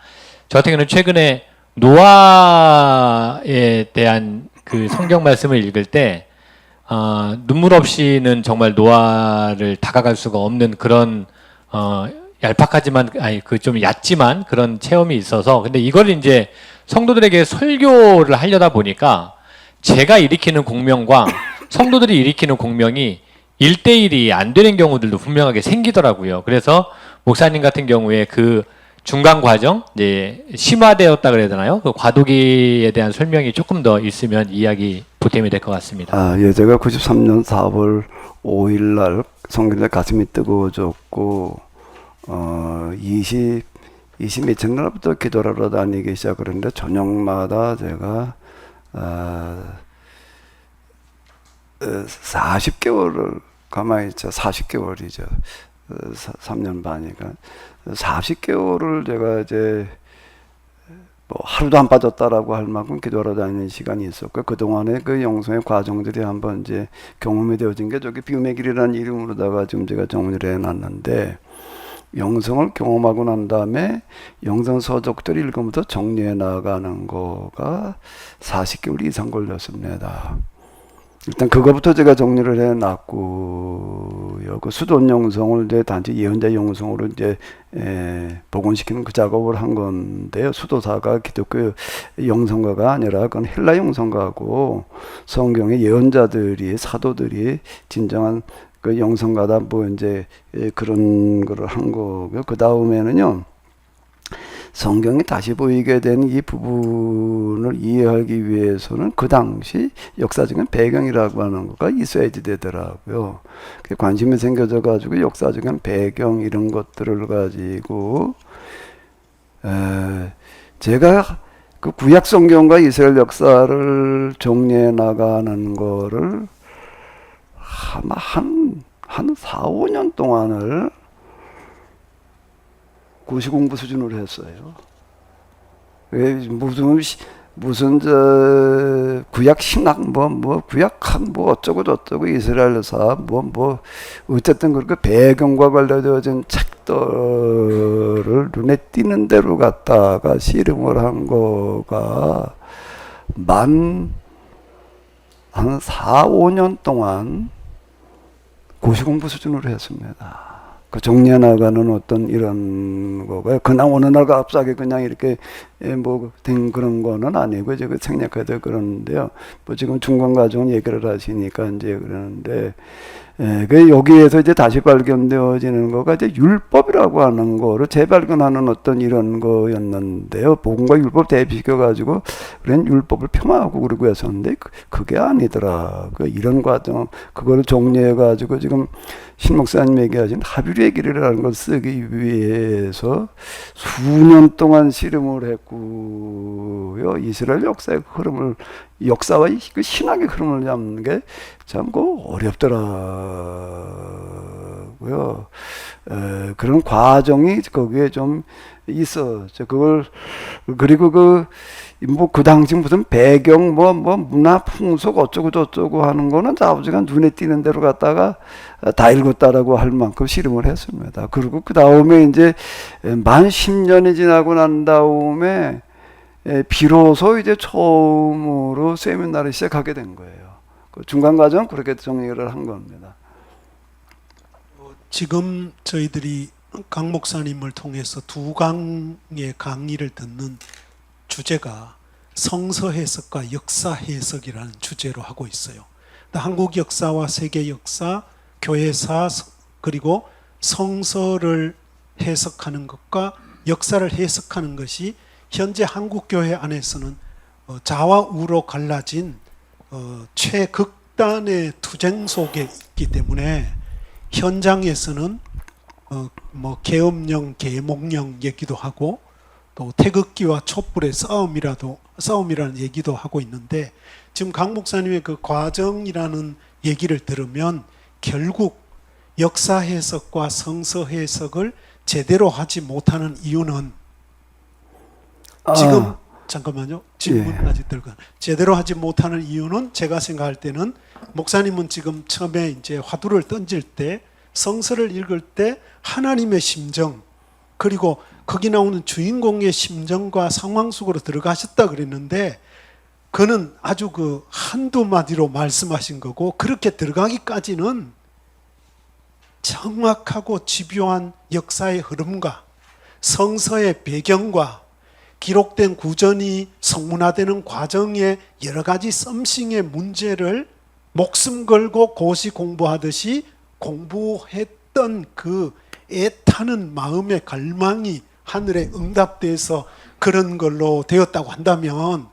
Speaker 3: 저 같은 경우는 최근에 노아에 대한 그 성경 말씀을 읽을 때 눈물 없이는 정말 노아를 다가갈 수가 없는 그런 얄팍하지만 아니 그 좀 얕지만 그런 체험이 있어서 근데 이걸 이제 성도들에게 설교를 하려다 보니까 제가 일으키는 공명과 성도들이 일으키는 공명이 1대1이 안 되는 경우들도 분명하게 생기더라고요. 그래서 목사님 같은 경우에 그 중간 과정, 이제 심화되었다 그래야 되나요? 그 과도기에 대한 설명이 조금 더 있으면 이야기 보탬이 될 것 같습니다.
Speaker 2: 예, 제가 93년 4월 5일 날 성경에 가슴이 뜨거워졌고 20몇 날부터 기도를 하러 다니기 시작했는데 저녁마다 제가 40개월을 가만히 있자 40개월이죠. 3년 반이니까 40개월을 제가 이제 뭐 하루도 안 빠졌다라고 할 만큼 기도하러 다니는 시간이 있었고 그 동안에 그 영성의 과정들이 한번 이제 경험이 되어진 게 저기 비움의 길이라는 이름으로다가 지금 제가 정리를 해놨는데 영성을 경험하고 난 다음에 영성 서적들 읽으면서 정리해 나가는 거가 40개월 이상 걸렸습니다. 일단 그거부터 제가 정리를 해놨고요. 그 수돈 영성을 이제 단지 예언자 영성으로 이제 복원시키는 그 작업을 한 건데요. 수도사가 기독교 영성가가 아니라 그건 헬라 영성가고 성경의 예언자들이 사도들이 진정한 그 영성가다 뭐 이제 그런 거를 한 거고요. 그 다음에는요. 성경이 다시 보이게 된 이 부분을 이해하기 위해서는 그 당시 역사적인 배경이라고 하는 거가 있어야지 되더라고요. 관심이 생겨져 가지고 역사적인 배경 이런 것들을 가지고 제가 그 구약 성경과 이스라엘 역사를 정리해 나가는 거를 아마 한 4, 5년 동안을 고시 공부 수준으로 했어요. 무슨 구약 신학 뭐 구약학 뭐 어쩌고 저쩌고 이스라엘사 뭐 어쨌든 그렇게 배경과 관련되어진 책들을 눈에 띄는 대로 갖다가 씨름을 한 거가 한 4, 5년 동안 고시 공부 수준으로 했습니다. 그 정리해 나가는 어떤 이런 거가 그냥 어느 날 갑자기 그냥 이렇게 뭐 된 그런 거는 아니고 제가 생략해도 그러는데요. 뭐 지금 중간 과정 얘기를 하시니까 이제 그러는데 그 여기에서 이제 다시 발견되어지는 거가 이제 율법이라고 하는 거를 재발견하는 어떤 이런 거였는데요. 복음과 율법 대비시켜 가지고 그런 율법을 폄하하고 그러고 했었는데 그게 아니더라. 이런 과정 그거를 정리해 가지고 지금 신 목사님 얘기하신 합유의 길이라는 걸 쓰기 위해서 수년 동안 씨름을 했고요. 이스라엘 역사의 흐름을 역사와 그 신학의 흐름을 잡는 게 참 어렵더라고요. 그런 과정이 거기에 좀 있어. 그걸 그리고 그 당시 무슨 배경 뭐 문화 풍속 어쩌고 저쩌고 하는 거는 아버지가 눈에 띄는 대로 갖다가 다 읽었다라고 할 만큼 씨름을 했습니다. 그리고 그 다음에 이제 만 10년이 지나고 난 다음에 비로소 이제 처음으로 세미나를 시작하게 된 거예요. 그 중간 과정 그렇게 정리를 한 겁니다.
Speaker 1: 지금 저희들이 강 목사님을 통해서 두 강의 강의를 듣는 주제가 성서 해석과 역사 해석이라는 주제로 하고 있어요. 한국 역사와 세계 역사, 교회사 그리고 성서를 해석하는 것과 역사를 해석하는 것이 현재 한국 교회 안에서는 좌와 우로 갈라진 최극단의 투쟁 속에 있기 때문에 현장에서는 뭐 계엄령, 계몽령 얘기도 하고 또 태극기와 촛불의 싸움이라는 얘기도 하고 있는데 지금 강 목사님의 그 과정이라는 얘기를 들으면 결국 역사 해석과 성서 해석을 제대로 하지 못하는 이유는 지금 잠깐만요. 질문까지 들고 제대로 하지 못하는 이유는 제가 생각할 때는 목사님은 지금 처음에 이제 화두를 던질 때 성서를 읽을 때 하나님의 심정 그리고 거기 나오는 주인공의 심정과 상황 속으로 들어가셨다 그랬는데 그는 아주 그 한두 마디로 말씀하신 거고 그렇게 들어가기까지는 정확하고 집요한 역사의 흐름과 성서의 배경과 기록된 구전이 성문화되는 과정의 여러 가지 썸씽의 문제를 목숨 걸고 고시 공부하듯이 공부했던 그 애타는 마음의 갈망이 하늘에 응답돼서 그런 걸로 되었다고 한다면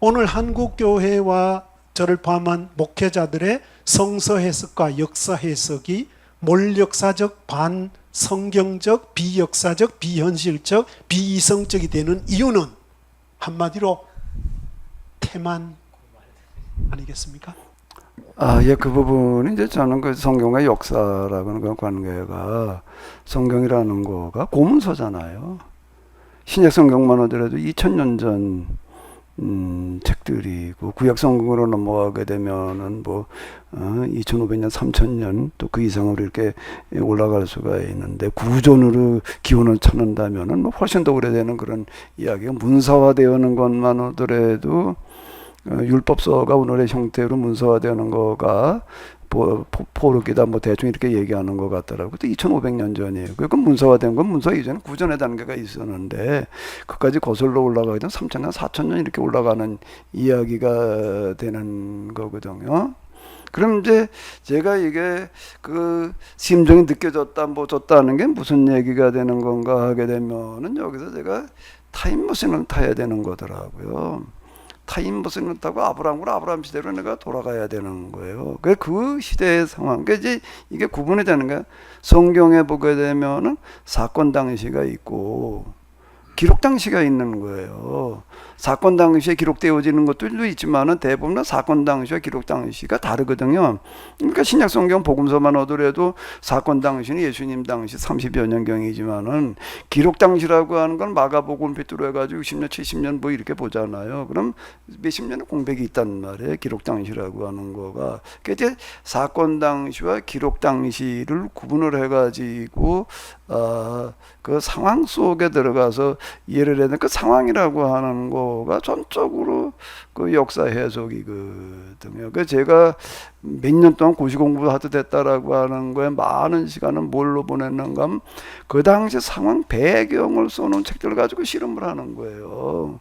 Speaker 1: 오늘 한국교회와 저를 포함한 목회자들의 성서 해석과 역사 해석이 몰역사적, 반성경적, 비역사적, 비현실적, 비이성적이 되는 이유는 한마디로 태만 아니겠습니까?
Speaker 2: 예, 그 부분이 이제 저는 그 성경과 역사라는 그 관계가 성경이라는 거가 고문서잖아요. 신약 성경만 하더라도 2000년 전 책들이고 구약 성경으로 넘어가게 되면은 뭐 2500년, 3000년 또 그 이상으로 이렇게 올라갈 수가 있는데 구전으로 기원을 찾는다면은 뭐 훨씬 더 오래되는 그런 이야기가 문서화되어는 것만 하더라도 율법서가 오늘의 형태로 문서화되는 거가 포르기다 뭐 대충 이렇게 얘기하는 것 같더라고요. 그때 2500년 전이에요. 그러니까 문서화된 건 문서 이전에 구전의 단계가 있었는데 그까지 거슬러 올라가게 되면 3000년, 4000년 이렇게 올라가는 이야기가 되는 거거든요. 그럼 이제 제가 이게 그 심정이 느껴졌다 뭐 졌다는 게 무슨 얘기가 되는 건가 하게 되면은 여기서 제가 타임머신을 타야 되는 거더라고요. 타임머신을 타고 아브라함 시대로 내가 돌아가야 되는 거예요. 그 시대의 상황. 그러니까 이제 이게 구분이 되는 거야. 성경에 보게 되면은 사건 당시가 있고 기록 당시가 있는 거예요. 사건 당시에 기록되어지는 것들도 있지만은 대부분 사건 당시와 기록 당시가 다르거든요. 그러니까 신약 성경 복음서만 하더라도 사건 당시는 예수님 당시 30여 년경이지만은 기록 당시라고 하는 건 마가복음 빗대로 해가지고 60년, 70년 뭐 이렇게 보잖아요. 그럼 몇십 년의 공백이 있단 말이에요. 기록 당시라고 하는 거가. 그러니까 이제 사건 당시와 기록 당시를 구분을 해가지고 그 상황 속에 들어가서 이해를 해야 되는 그 상황이라고 하는 거가 전적으로 그 역사 해석이거든요. 그 제가 몇 년 동안 고시 공부하도 됐다라고 하는 거에 많은 시간을 뭘로 보냈는가 하면 그 당시 상황 배경을 써놓은 책들을 가지고 실험을 하는 거예요.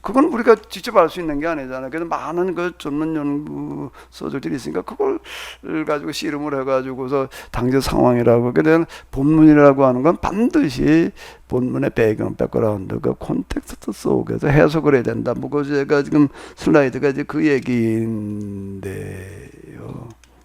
Speaker 2: 그건 우리가 직접 알 수 있는 게 아니잖아요. 그래서 많은 그 전문 연구 서적들이 있으니까 그걸 가지고 씨름을 해가지고서 당시 상황이라고 그냥 본문이라고 하는 건 반드시 본문의 배경, 백그라운드, 그 콘텍스트 속에서 해석을 해야 된다. 뭐 그 제가 지금 슬라이드가 이제 그 얘기인데요.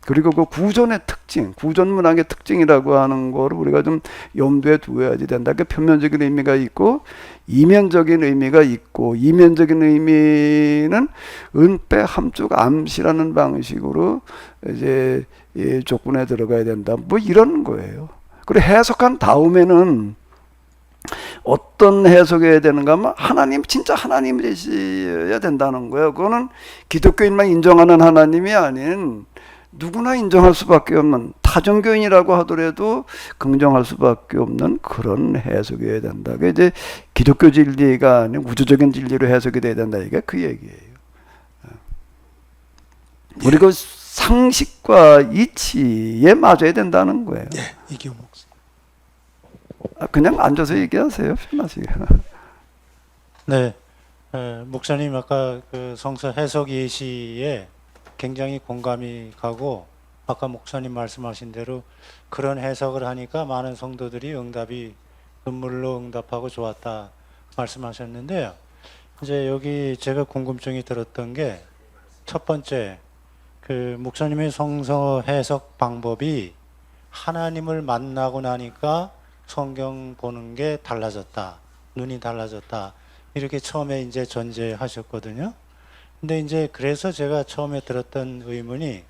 Speaker 2: 그리고 그 구전의 특징, 구전 문학의 특징이라고 하는 거를 우리가 좀 염두에 두어야지 된다. 그 표면적인 의미가 있고 이면적인 의미가 있고 이면적인 의미는 은폐 함축 암시라는 방식으로 이제 조건에 들어가야 된다. 뭐 이런 거예요. 그리고 해석한 다음에는 어떤 해석해야 되는가 하면 하나님 진짜 하나님이셔야 된다는 거예요. 그거는 기독교인만 인정하는 하나님이 아닌 누구나 인정할 수밖에 없는 타종교인이라고 하더라도 긍정할 수밖에 없는 그런 해석이어야 된다. 그게 이제 기독교 진리가 아닌 우주적인 진리로 해석이 돼야 된다. 이게 그 얘기예요. 그리고 상식과 이치에 맞아야 된다는 거예요.
Speaker 1: 예, 이기호 목사.
Speaker 2: 그냥 앉아서 얘기하세요. 편하시게.
Speaker 4: 네, 목사님 아까 그 성서 해석 예시에 굉장히 공감이 가고 아까 목사님 말씀하신 대로 그런 해석을 하니까 많은 성도들이 응답이 눈물로 응답하고 좋았다 말씀하셨는데요. 이제 여기 제가 궁금증이 들었던 게 첫 번째 그 목사님의 성서 해석 방법이 하나님을 만나고 나니까 성경 보는 게 달라졌다, 눈이 달라졌다 이렇게 처음에 이제 전제하셨거든요. 근데 이제 그래서 제가 처음에 들었던 의문이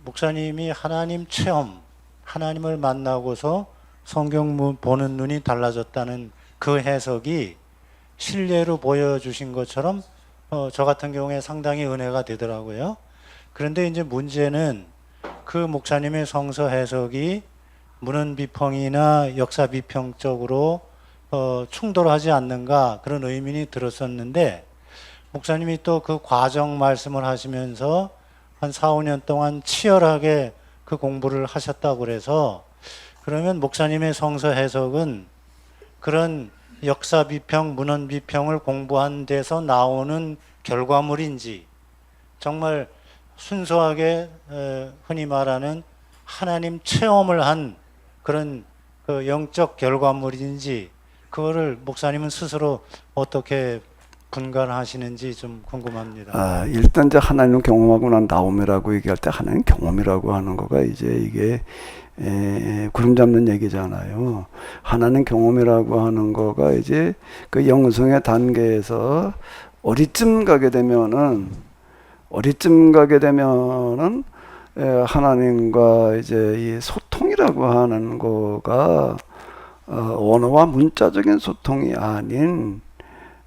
Speaker 4: 목사님이 하나님 체험, 하나님을 만나고서 성경 보는 눈이 달라졌다는 그 해석이 실례로 보여주신 것처럼 저 같은 경우에 상당히 은혜가 되더라고요. 그런데 이제 문제는 그 목사님의 성서 해석이 문헌 비평이나 역사 비평 쪽으로 충돌하지 않는가 그런 의문이 들었었는데 목사님이 또 그 과정 말씀을 하시면서 한 4, 5년 동안 치열하게 그 공부를 하셨다고 그래서 그러면 목사님의 성서 해석은 그런 역사 비평, 문헌 비평을 공부한 데서 나오는 결과물인지 정말 순수하게 흔히 말하는 하나님 체험을 한 그런 그 영적 결과물인지 그거를 목사님은 스스로 어떻게 분간하시는지 좀 궁금합니다.
Speaker 2: 일단 이제 하나님을 경험하고 난 다음이라고 얘기할 때 하나님 경험이라고 하는 거가 이제 이게 구름 잡는 얘기잖아요. 하나님 경험이라고 하는 거가 이제 그 영성의 단계에서 어디쯤 가게 되면은 하나님과 이제 이 소통이라고 하는 거가 언어와 문자적인 소통이 아닌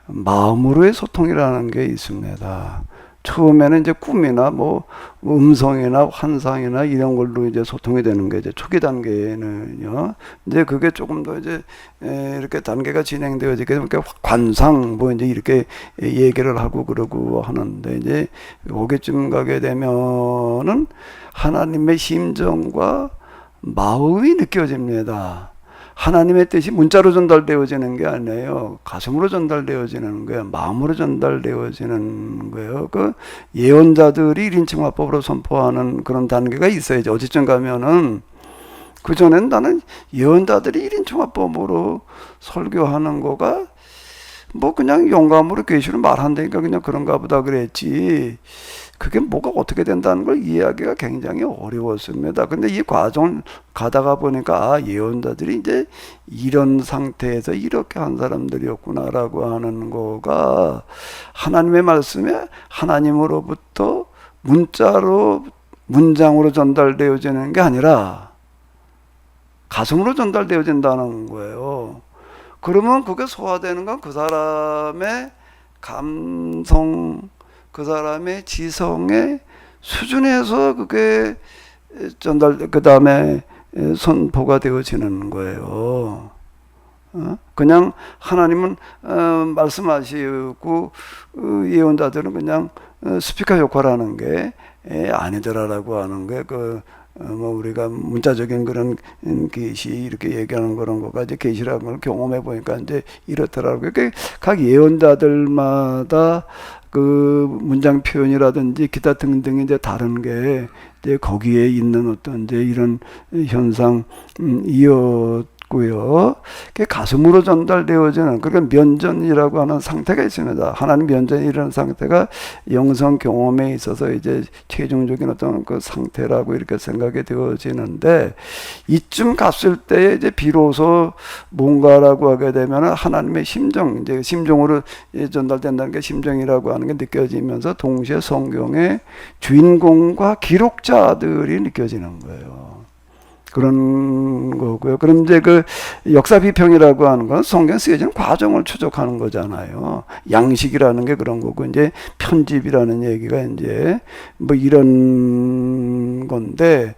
Speaker 2: 마음으로의 소통이라는 게 있습니다. 처음에는 이제 꿈이나 뭐 음성이나 환상이나 이런 걸로 이제 소통이 되는 게 이제 초기 단계는요. 이제 그게 조금 더 이제 이렇게 단계가 진행되어지게 되면 관상 뭐 이제 이렇게 얘기를 하고 그러고 하는데 이제 거기쯤 가게 되면은 하나님의 심정과 마음이 느껴집니다. 하나님의 뜻이 문자로 전달되어지는 게 아니에요. 가슴으로 전달되어지는 거예요. 마음으로 전달되어지는 거예요. 그 예언자들이 1인칭 화법으로 선포하는 그런 단계가 있어야죠. 어디쯤 가면은 그전엔 나는 예언자들이 1인칭 화법으로 설교하는 거가 뭐 그냥 영감으로 계시로 말한다니까 그냥 그런가 보다 그랬지. 그게 뭐가 어떻게 된다는 걸 이해하기가 굉장히 어려웠습니다. 근데 이 과정을 가다가 보니까 예언자들이 이제 이런 상태에서 이렇게 한 사람들이었구나라고 하는 거가 하나님의 말씀에 하나님으로부터 문장으로 전달되어지는 게 아니라 가슴으로 전달되어진다는 거예요. 그러면 그게 소화되는 건 그 사람의 감성, 그 사람의 지성의 수준에서 그게 그 다음에 선포가 되어지는 거예요. 그냥 하나님은 말씀하시고 예언자들은 그냥 스피커 역할하는 게 아니더라라고 하는 게 뭐 우리가 문자적인 그런 계시 이렇게 얘기하는 그런 거가 이제 계시라는 걸 경험해 보니까 이제 이렇더라고요. 각 예언자들마다 그 문장 표현이라든지 기타 등등이 이제 다른 게 이제 거기에 있는 어떤 이제 이런 현상이었고요. 그게 가슴으로 전달되어지는 그런 면전이라고 하는 상태가 있습니다. 하나님 면전이라는 상태가 영성 경험에 있어서 이제 최종적인 어떤 그 상태라고 이렇게 생각이 되어지는데 이쯤 갔을 때 이제 비로소 뭔가라고 하게 되면 하나님의 심정, 이제 심정으로 전달된다는 게 심정이라고 하는 게 느껴지면서 동시에 성경의 주인공과 기록자들이 느껴지는 거예요. 그런 거고요. 그럼 이제 그 역사 비평이라고 하는 건 성경 쓰여지는 과정을 추적하는 거잖아요. 양식이라는 게 그런 거고, 이제 편집이라는 얘기가 이제 뭐 이런 건데,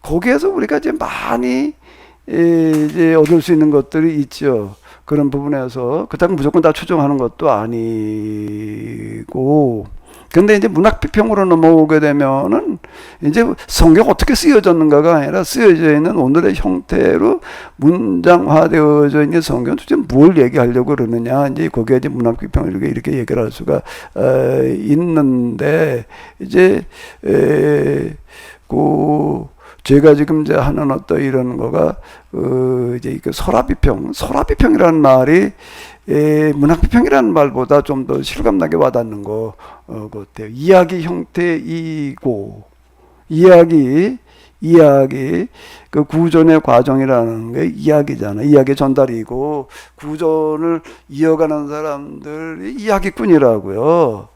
Speaker 2: 거기에서 우리가 이제 많이 이제 얻을 수 있는 것들이 있죠. 그런 부분에서 그렇다고 무조건 다 추정하는 것도 아니고, 근데 이제 문학 비평으로 넘어오게 되면은 이제 성경 어떻게 쓰여졌는가가 아니라 쓰여져 있는 오늘의 형태로 문장화되어져 있는 성경 도대체 뭘 얘기하려고 그러느냐, 이제 거기에 이제 문학 비평을 이렇게 얘기를 할 수가 있는데, 이제 제가 지금 이제 하는 어떤 이런 거가 이제 그 설화비평이라는 말이 문학비평이라는 말보다 좀 더 실감나게 와닿는 것 같아요. 이야기 형태이고, 이야기 그 구전의 과정이라는 게 이야기잖아. 이야기 전달이고, 구전을 이어가는 사람들이 이야기꾼이라고요.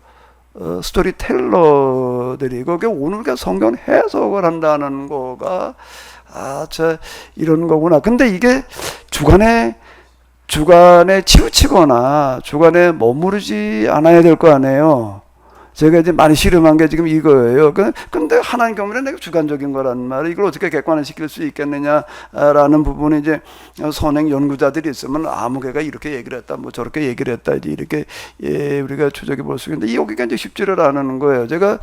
Speaker 2: 스토리텔러들이고, 오늘 성경 해석을 한다는 거가 이런 거구나. 근데 이게 주관에 치우치거나 주관에 머무르지 않아야 될 거 아니에요. 제가 이제 많이 실험한 게 지금 이거예요. 근데 하나님 경험은 내가 주관적인 거란 말이에요. 이걸 어떻게 객관화시킬 수 있겠느냐라는 부분에 이제 선행 연구자들이 있으면 아무개가 이렇게 얘기를 했다, 뭐 저렇게 얘기를 했다, 이제 이렇게 우리가 추적해 볼 수 있는데 여기가 이제 쉽지를 않은 거예요. 제가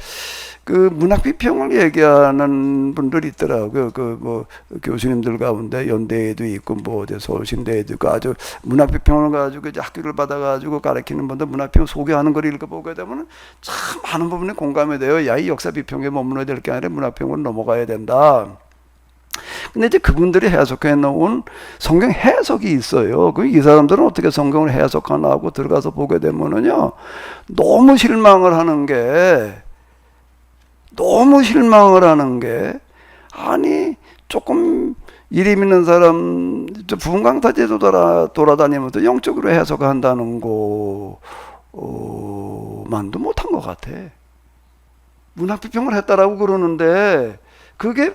Speaker 2: 그 문학 비평을 얘기하는 분들이 있더라고요. 그 뭐 교수님들 가운데 연대에도 있고 뭐 서울신대에도 있고 아주 문학 비평을 가지고 이제 학교를 받아가지고 가르치는 분들 문학 비평 소개하는 걸 읽어보게 되면은 참 많은 부분에 공감이 돼요. 야, 이 역사 비평에 머무러야 될 게 아니라 문학 비평으로 넘어가야 된다. 근데 이제 그분들이 해석해 놓은 성경 해석이 있어요. 이 사람들은 어떻게 성경을 해석하나 하고 들어가서 보게 되면은요, 너무 실망을 하는 게 아니 조금 이름 있는 사람 부흥강타제도 돌아다니면서 영적으로 해석한다는 거만도 못한 것 같아. 문학 비평을 했다라고 그러는데 그게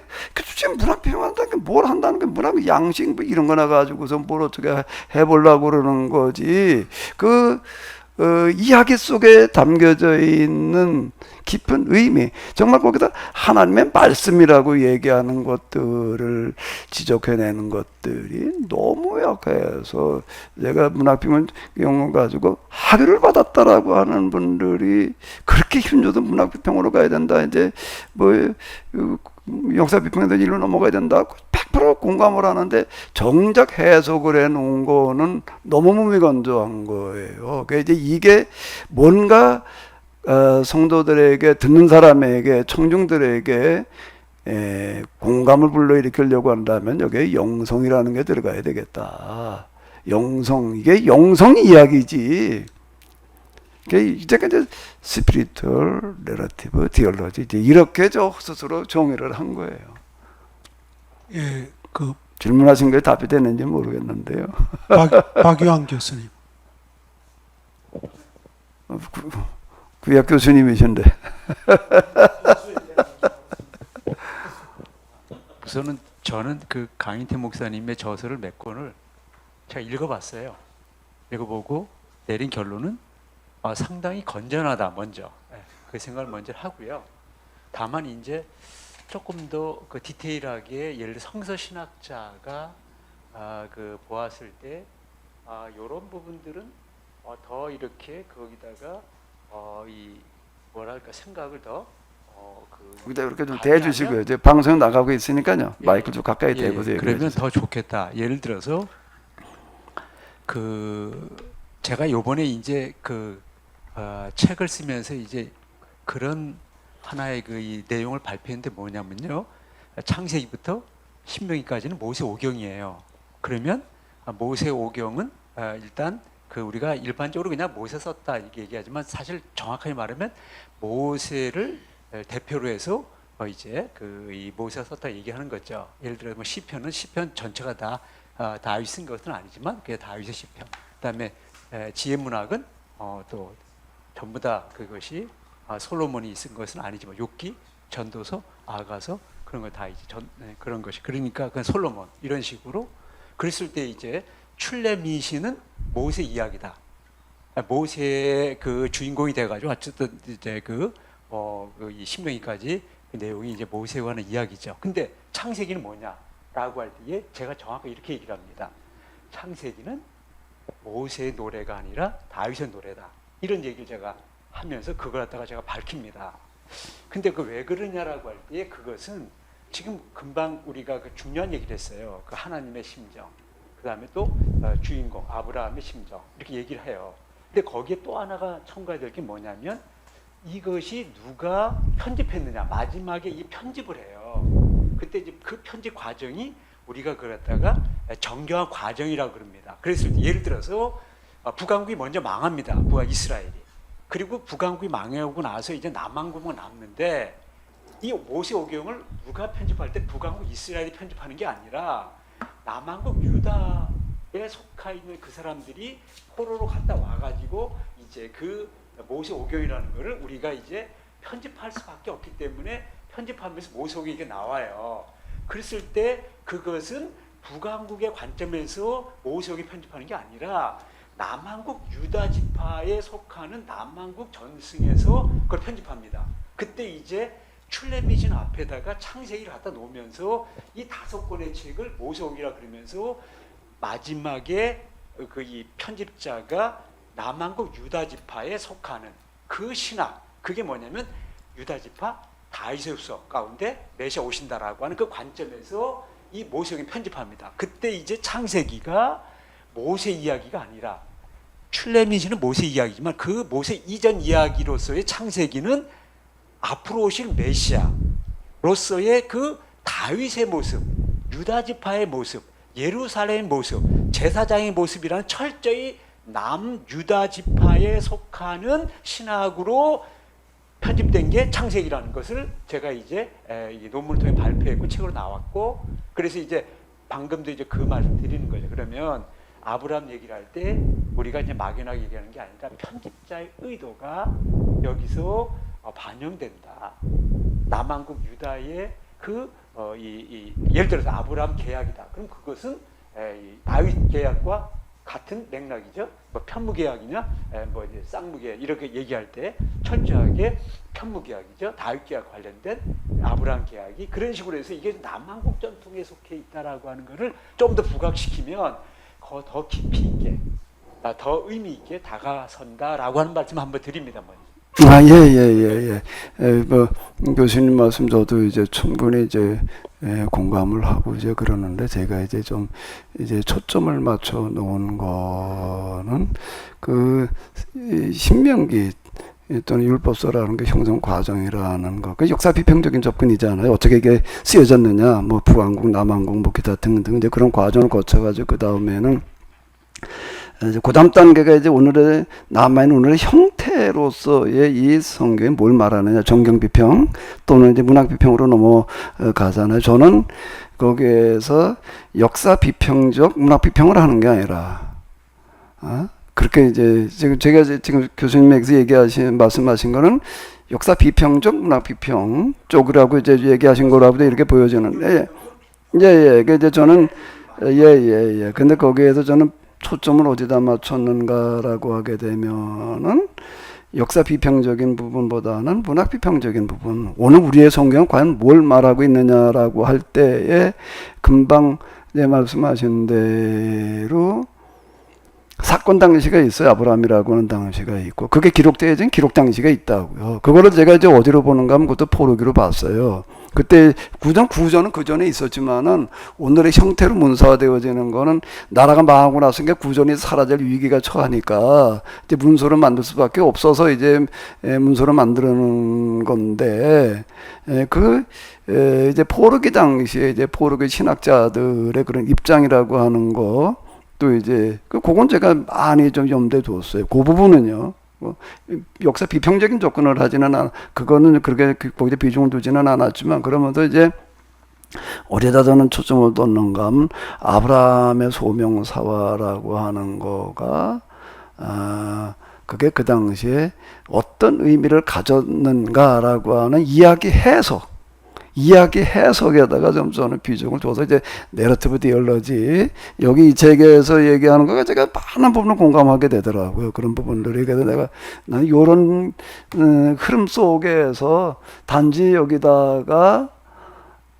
Speaker 2: 지금 문학 비평한다는 게 뭘 한다는 게 문학 양식 뭐 이런 거나 가지고서 뭘 어떻게 해보려고 그러는 거지. 이야기 속에 담겨져 있는 깊은 의미, 정말 거기다 하나님의 말씀이라고 얘기하는 것들을 지적해내는 것들이 너무 약해서 제가 문학비평 용어 가지고 학위를 받았다라고 하는 분들이 그렇게 힘줘도 문학비평으로 가야 된다, 이제 뭐 역사비평에도 일로 넘어가야 된다 100% 공감을 하는데 정작 해석을 해놓은 거는 너무 무미건조한 거예요. 그러니까 이게 뭔가 성도들에게, 듣는 사람에게, 청중들에게 공감을 불러일으키려고 한다면 여기에 영성이라는 게 들어가야 되겠다. 영성, 이게 영성 이야기지. 이제 스피리추얼 내러티브 디얼로지 이렇게 저 스스로 정의를 한 거예요.
Speaker 1: 예,
Speaker 2: 질문하신 거에 답이 되는지 모르겠는데요.
Speaker 1: 박유한 교수님.
Speaker 2: 구약 교수님이신데.
Speaker 5: 우선은 저는 그 강인태 목사님의 저서를 몇 권을 제가 읽어봤어요. 읽어보고 내린 결론은 상당히 건전하다, 먼저. 그 생각을 먼저 하고요. 다만 이제 조금 더 그 디테일하게 예를 들어 성서 신학자가 그 보았을 때 이런 부분들은 더 이렇게 거기다가 이 뭐랄까 생각을 더
Speaker 2: 거기다 이렇게 좀 대주시고요. 이제 방송 나가고 있으니까요. 마이크 좀 가까이 대보세요.
Speaker 5: 그러면 더 좋겠다. 예를 들어서 제가 요번에 이제 책을 쓰면서 이제 그런 하나의 이 내용을 발표했는데 뭐냐면요. 창세기부터 신명기까지는 모세 오경이에요. 그러면 모세 오경은 일단 우리가 일반적으로 그냥 모세 썼다 이렇게 얘기하지만 사실 정확하게 말하면 모세를 대표로 해서 이제 이 모세가 썼다 얘기하는 거죠. 예를 들어 뭐 시편 전체가 다 다윗이 쓴 것은 아니지만 그게 다윗의 시편. 그다음에 지혜문학은 또 전부 다 그것이 솔로몬이 쓴 것은 아니지만 욥기, 전도서, 아가서 그런 거 다 이제 그런 것이 그러니까 그건 솔로몬 이런 식으로 그랬을 때 이제 출애미시는 모세 이야기다. 모세의 그 주인공이 돼가지고 어쨌든 이제 이 신명기까지 그 내용이 이제 모세에 관한 이야기죠. 근데 창세기는 뭐냐라고 할 때에 제가 정확하게 이렇게 얘기를 합니다. 창세기는 모세의 노래가 아니라 다윗의 노래다. 이런 얘기를 제가 하면서 그걸 갖다가 제가 밝힙니다. 근데 왜 그러냐라고 할 때 그것은 지금 금방 우리가 중요한 얘기를 했어요. 하나님의 심정, 그 다음에 또 주인공 아브라함의 심정 이렇게 얘기를 해요. 근데 거기에 또 하나가 첨가해야 될 게 뭐냐면 이것이 누가 편집했느냐, 마지막에 이 편집을 해요. 그때 이제 그 편집 과정이 우리가 그걸 갖다가 정교한 과정이라고 그럽니다. 그래서 예를 들어서 북왕국이 먼저 망합니다. 이스라엘이. 그리고 북왕국이 망하고 나서 이제 남왕국은 남는데 이 모세오경을 누가 편집할 때 북왕국 이스라엘이 편집하는 게 아니라 남왕국 유다에 속해 있는 그 사람들이 포로로 갔다 와가지고 이제 그 모세오경이라는 거를 우리가 이제 편집할 수밖에 없기 때문에 편집하면서 모세오경이 이게 나와요. 그랬을 때 그것은 북왕국의 관점에서 모세오경이 편집하는 게 아니라 남한국 유다 지파에 속하는 남한국 전승에서 그걸 편집합니다. 그때 이제 출애미진 앞에다가 창세기를 갖다 놓으면서 이 5권의 책을 모세오기라 그러면서 마지막에 그 이 편집자가 남한국 유다 지파에 속하는 그 신학, 그게 뭐냐면 유다 지파 다윗의 후손 가운데 메시아 오신다라고 하는 그 관점에서 이 모세오기 편집합니다. 그때 이제 창세기가 모세 이야기가 아니라 출애미지는 모세 이야기지만 그 모세 이전 이야기로서의 창세기는 앞으로 오실 메시아로서의 그 다윗의 모습, 유다 지파의 모습, 예루살렘의 모습, 제사장의 모습이라는 철저히 남유다 지파에 속하는 신학으로 편집된 게 창세기라는 것을 제가 이제 이 논문을 통해 발표했고 책으로 나왔고, 그래서 이제 방금도 이제 그 말씀 드리는 거죠. 그러면 아브라함 얘기를 할 때 우리가 이제 막연하게 얘기하는 게 아니라 편집자의 의도가 여기서 반영된다. 남한국 유다의 예를 들어서 아브라함 계약이다. 그럼 그것은 다윗 계약과 같은 맥락이죠. 뭐 편무계약이냐, 뭐 이제 쌍무계약 이렇게 얘기할 때 철저하게 편무계약이죠. 다윗 계약 관련된 아브라함 계약이 그런 식으로 해서 이게 남한국 전통에 속해 있다라고 하는 것을 좀 더 부각시키면 더 깊이 있게, 더 의미 있게 다가선다라고 하는 말씀 한번 드립니다.
Speaker 2: 뭐 교수님 말씀 저도 이제 충분히 이제 공감을 하고 이제 그러는데, 제가 이제 좀 이제 초점을 맞춰 놓은 거는 그 신명기 또는 율법서라는 게 형성 과정이라는 거, 그 역사 비평적인 접근이잖아요. 어떻게 이게 쓰여졌느냐, 뭐 북왕국, 남왕국, 뭐 기타 등등 이제 그런 과정을 거쳐가지고 그 다음에는 이제 그다음 단계가 이제 오늘의 남아있는 오늘의 형태로서의 이 성경이 뭘 말하느냐, 정경 비평 또는 이제 문학 비평으로 넘어가잖아요. 저는 거기에서 역사 비평적 문학 비평을 하는 게 아니라, 그렇게 이제 제가 지금 교수님께서 말씀하신 거는 역사 비평적 문학 비평 쪽이라고 이제 얘기하신 거라고 이렇게 보여지는데, 그 이제 저는 근데 거기에서 저는 초점을 어디다 맞췄는가라고 하게 되면은 역사 비평적인 부분보다는 문학 비평적인 부분, 오늘 우리의 성경은 과연 뭘 말하고 있느냐라고 할 때에 금방 말씀하신 대로 사건 당시가 있어요. 아브라함이라고 하는 당시가 있고, 그게 기록되어진 기록 당시가 있다고요. 그거를 제가 이제 어디로 보는가 하면 그것도 포르기로 봤어요. 그때 구전은 그 전에 있었지만은 오늘의 형태로 문서화되어지는 거는 나라가 망하고 나서 구전이 사라질 위기가 처하니까 이제 문서를 만들 수밖에 없어서 이제 문서를 만드는 건데, 이제 포르기 당시에 이제 포르기 신학자들의 그런 입장이라고 하는 거, 또 이제 그건 제가 많이 좀 염두에 두었어요. 그 부분은요. 역사 비평적인 접근을 하지는 그거는 그렇게 거기에 비중을 두지는 않았지만, 그러면서 이제 어디다 저는 초점을 뒀는가 하면 아브라함의 소명사화라고 하는 거가 그게 그 당시에 어떤 의미를 가졌는가라고 하는 이야기 해석에다가 좀 저는 비중을 줘서 이제 내러티브 디얼러지, 여기 이 책에서 얘기하는 거가 제가 많은 부분을 공감하게 되더라고요. 그런 부분들이. 그래서 나는 이런 흐름 속에서 단지 여기다가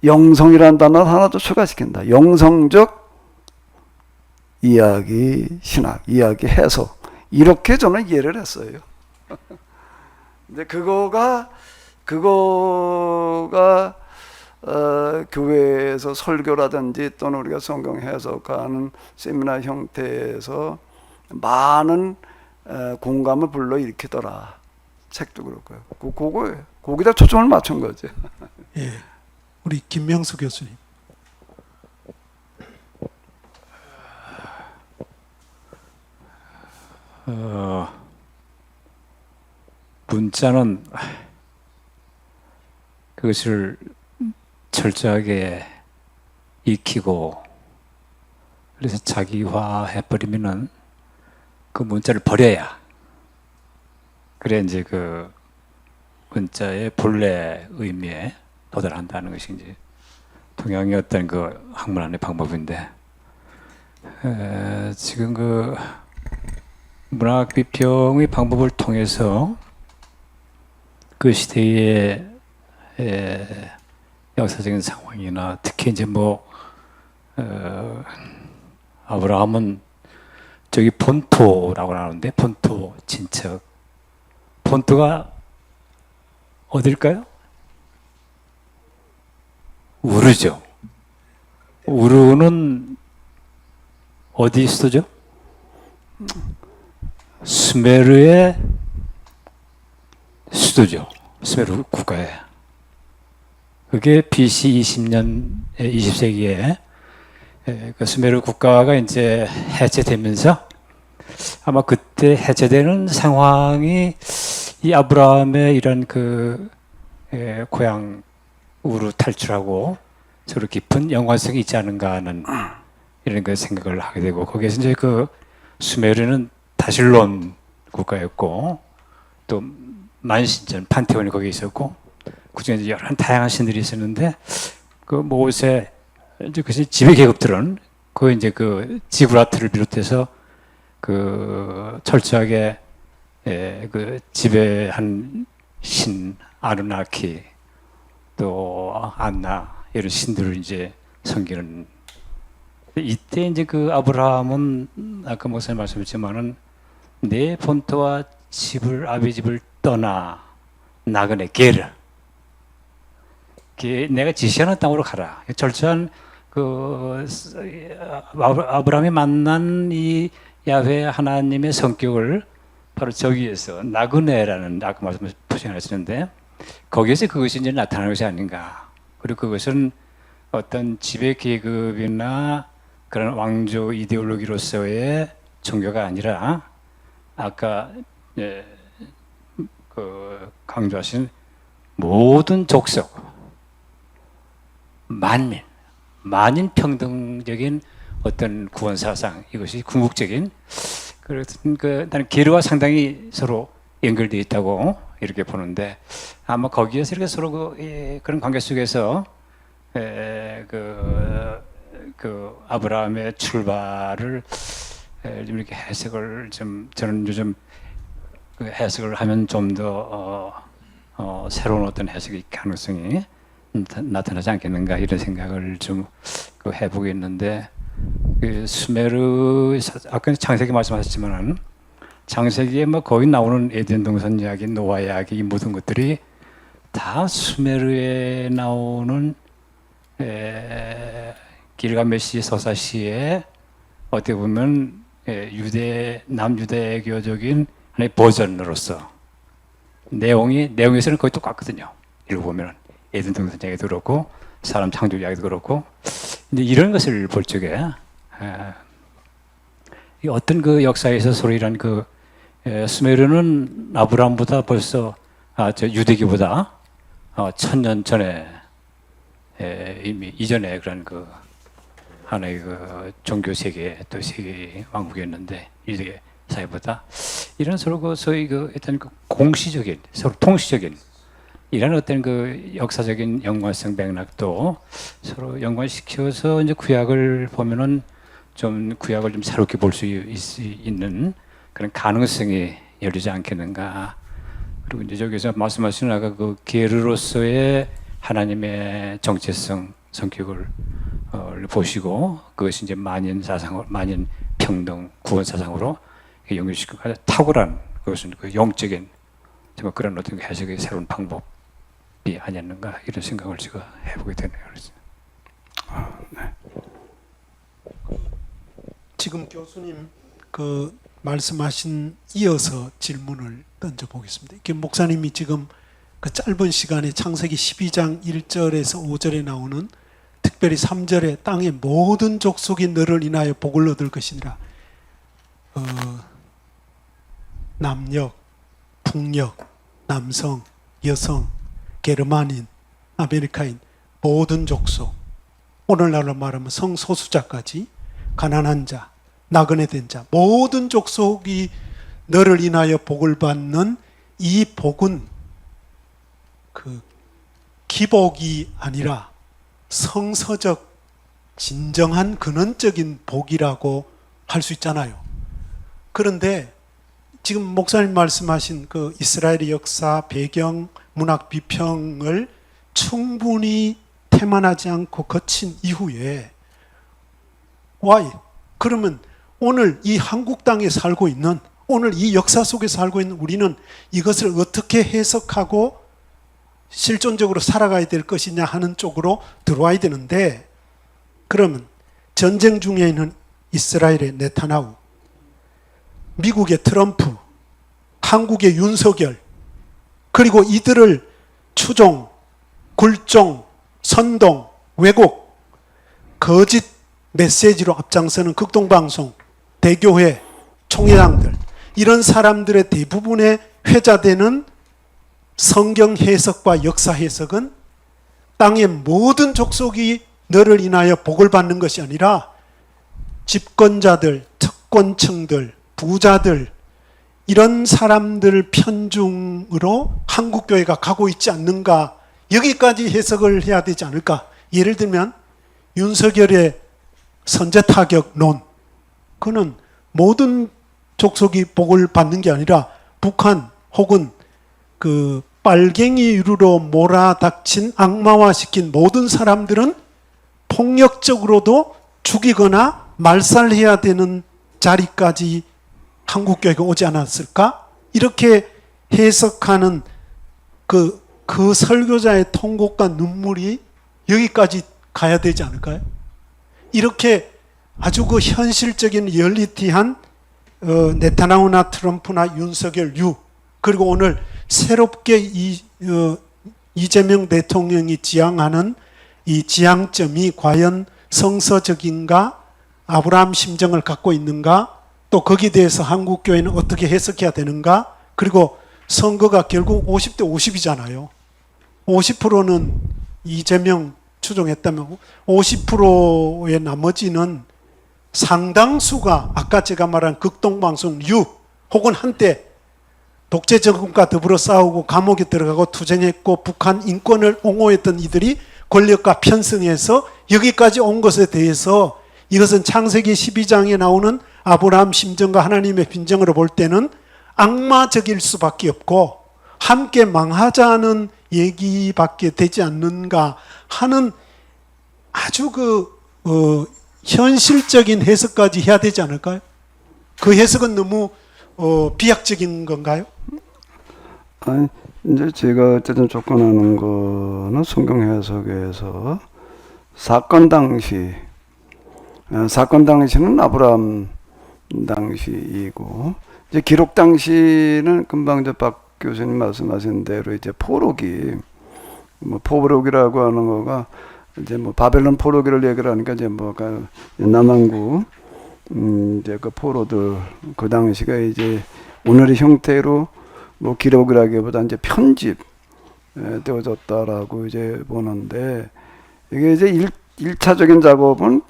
Speaker 2: 영성이라는 단어를 하나 더 추가시킨다. 영성적 이야기 신학, 이야기 해석, 이렇게 저는 이해를 했어요. 근데 그거가 교회에서 설교라든지 또는 우리가 성경 해석하는 세미나 형태에서 많은 공감을 불러일으키더라. 책도 그렇고요. 그거예요. 거기다 초점을 맞춘 거죠.
Speaker 1: 예, 우리 김명수 교수님.
Speaker 6: 문자는 그것을 철저하게 익히고 그래서 자기화해버리면은 그 문자를 버려야, 그래 이제 그 문자의 본래 의미에 도달한다는 것이 이제 동양의 어떤 그 학문안의 방법인데, 지금 그 문학 비평의 방법을 통해서 그 시대의 역사적인 상황이나 특히 이제 아브라함은 저기 본토라고 하는데 본토 친척 본토가 어딜까요? 우르죠. 우르는 어디 수도죠? 수메르의 수도죠. 수메르 국가에. 그게 BC 20세기에 그 수메르 국가가 이제 해체되면서 아마 그때 해체되는 상황이 이 아브라함의 이런 그 고향 우르 탈출하고 서로 깊은 연관성이 있지 않은가 하는 이런 그 생각을 하게 되고 거기에서 이제 그 수메르는 다실론 국가였고 또 만신전 판테온이 거기 있었고 그중에 이제 여러 다양한 신들이 있었는데 그 모세 이제 그 지배 계급들은 그 이제 그 지브라트를 비롯해서 그 철저하게 그 지배한 신 아누나키 또 안나 이런 신들을 이제 섬기는 이때 이제 그 아브라함은 아까 목사님 말씀했지만은 내 본토와 집을 아비 집을 떠나 나그네 게르 내가 지시하는 땅으로 가라. 철저한 그 아브라함이 만난 이 야훼 하나님의 성격을 바로 저기에서 나그네라는 아까 말씀 표현하셨는데 거기에서 그것이 이제 나타나는 것이 아닌가. 그리고 그것은 어떤 지배 계급이나 그런 왕조 이데올로기로서의 종교가 아니라 아까 그 강조하신 모든 족속, 만인 평등적인 어떤 구원 사상 이것이 궁극적인 그렇든 나는 계류와 상당히 서로 연결되어 있다고 이렇게 보는데 아마 거기에서 이렇게 서로 그런 관계 속에서 그 아브라함의 출발을 좀 이렇게 해석을 좀 저는 요즘 그 해석을 하면 좀 더 새로운 어떤 해석의 가능성이 나타나지 않겠는가 이런 생각을 좀 해보고 있는데 그 수메르 아까 창세기 말씀하셨지만은 창세기에 뭐 거기 나오는 에덴 동산 이야기, 노아 이야기 이 모든 것들이 다 수메르에 나오는 길가메시 서사시의 어떻게 보면 남유대교적인 하나의 버전으로서 내용에서는 거의 똑같거든요. 읽어보면 에덴 동산 이야기도 그렇고 사람 창조 이야기도 그렇고 근데 이런 것을 볼 적에 어떤 그 역사에서 서로 이런 그 수메르는 아브라함보다 벌써 저 유대교보다 1000년 전에 이미 이전에 그런 그 하나의 그 종교 세계 또 세계 왕국이었는데 유대 사회보다 이런 서로 그 소위 그 어떤 그 공시적인 서로 통시적인 이런 어떤 그 역사적인 연관성 맥락도 서로 연관시켜서 이제 구약을 보면은 좀 구약을 좀 새롭게 볼 수 있는 그런 가능성이 열리지 않겠는가. 그리고 이제 저기서 말씀하신 아까 그 게르로서의 하나님의 정체성 성격을 보시고 그것이 이제 만인 사상으로 만인 평등 구원 사상으로 연결시키고 탁월한 그것은 그 영적인 정말 그런 어떤 해석의 새로운 방법이 아니었는가 이런 생각을 제가 해보게 되네요.
Speaker 2: 네.
Speaker 1: 지금 교수님 그 말씀하신 이어서 질문을 던져보겠습니다. 이게 목사님이 지금 그 짧은 시간에 창세기 12장 1절에서 5절에 나오는 특별히 3절에 땅의 모든 족속이 너를 인하여 복을 얻을 것이니라. 남녘, 북녘, 남성, 여성, 게르만인, 아메리카인 모든 족속 오늘날로 말하면 성소수자까지 가난한 자, 나그네 된 자 모든 족속이 너를 인하여 복을 받는 이 복은 그 기복이 아니라 성서적 진정한 근원적인 복이라고 할 수 있잖아요. 그런데 지금 목사님 말씀하신 그 이스라엘의 역사, 배경, 문학 비평을 충분히 태만하지 않고 거친 이후에 why? 그러면 오늘 이 한국 땅에 살고 있는, 오늘 이 역사 속에 살고 있는 우리는 이것을 어떻게 해석하고 실존적으로 살아가야 될 것이냐 하는 쪽으로 들어와야 되는데, 그러면 전쟁 중에 있는 이스라엘의 네타냐후, 미국의 트럼프, 한국의 윤석열, 그리고 이들을 추종, 굴종, 선동, 왜곡, 거짓 메시지로 앞장서는 극동방송, 대교회, 총회장들, 이런 사람들의 대부분의 회자되는 성경 해석과 역사 해석은 땅의 모든 족속이 너를 인하여 복을 받는 것이 아니라 집권자들, 특권층들, 부자들, 이런 사람들 편중으로 한국교회가 가고 있지 않는가, 여기까지 해석을 해야 되지 않을까. 예를 들면 윤석열의 선제타격론, 그는 모든 족속이 복을 받는 게 아니라 북한 혹은 그 빨갱이류로 몰아닥친, 악마화시킨 모든 사람들은 폭력적으로도 죽이거나 말살해야 되는 자리까지 한국교회가 오지 않았을까? 이렇게 해석하는 그 설교자의 통곡과 눈물이 여기까지 가야 되지 않을까요? 이렇게 아주 그 현실적인 리얼리티한 네타냐후나 트럼프나 윤석열, 그리고 오늘 새롭게 이재명 대통령이 지향하는 이 지향점이 과연 성서적인가, 아브라함 심정을 갖고 있는가, 또 거기에 대해서 한국교회는 어떻게 해석해야 되는가, 그리고 선거가 결국 50대 50이잖아요. 50%는 이재명 추종했다면 50%의 나머지는 상당수가 아까 제가 말한 극동방송 혹은 한때 독재정권과 더불어 싸우고 감옥에 들어가고 투쟁했고 북한 인권을 옹호했던 이들이 권력과 편승해서 여기까지 온 것에 대해서, 이것은 창세기 12장에 나오는 아브라함 심정과 하나님의 빈정으로 볼 때는 악마적일 수밖에 없고 함께 망하자는 얘기밖에 되지 않는가 하는 아주 현실적인 해석까지 해야 되지 않을까요? 그 해석은 너무 비약적인 건가요?
Speaker 2: 아니, 이제 제가 어쨌든 접근하는 거는 성경 해석에서 사건 당시는 아브라함 당시이고, 이제 기록 당시는 금방 박 교수님 말씀하신 대로 이제 포로기라고 하는 거가 이제 바벨론 포로기를 얘기를 하니까 이제 남한국 이제 그 포로들 그 당시가 이제 오늘의 형태로 기록이라기보다 이제 편집 되어졌다라고 이제 보는데, 이게 이제 1차적인 작업은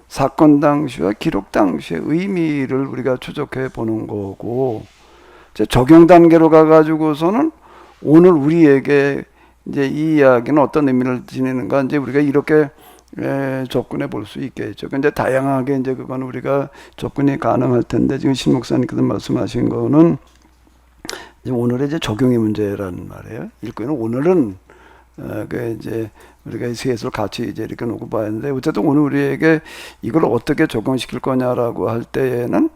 Speaker 2: 사건 당시와 기록 당시의 의미를 우리가 추적해 보는 거고, 이제 적용 단계로 가가지고서는 오늘 우리에게 이제 이 이야기는 어떤 의미를 지니는가, 이제 우리가 이렇게 접근해 볼 수 있겠죠. 근데 다양하게 이제 그건 우리가 접근이 가능할 텐데, 지금 신 목사님께서 말씀하신 거는 이제 오늘의 이제 적용의 문제라는 말이에요. 일꾼은 오늘은 그 이제 우리가 이 셋을 같이 이제 이렇게 놓고 봐야 하는데, 어쨌든 오늘 우리에게 이걸 어떻게 적용시킬 거냐라고 할 때에는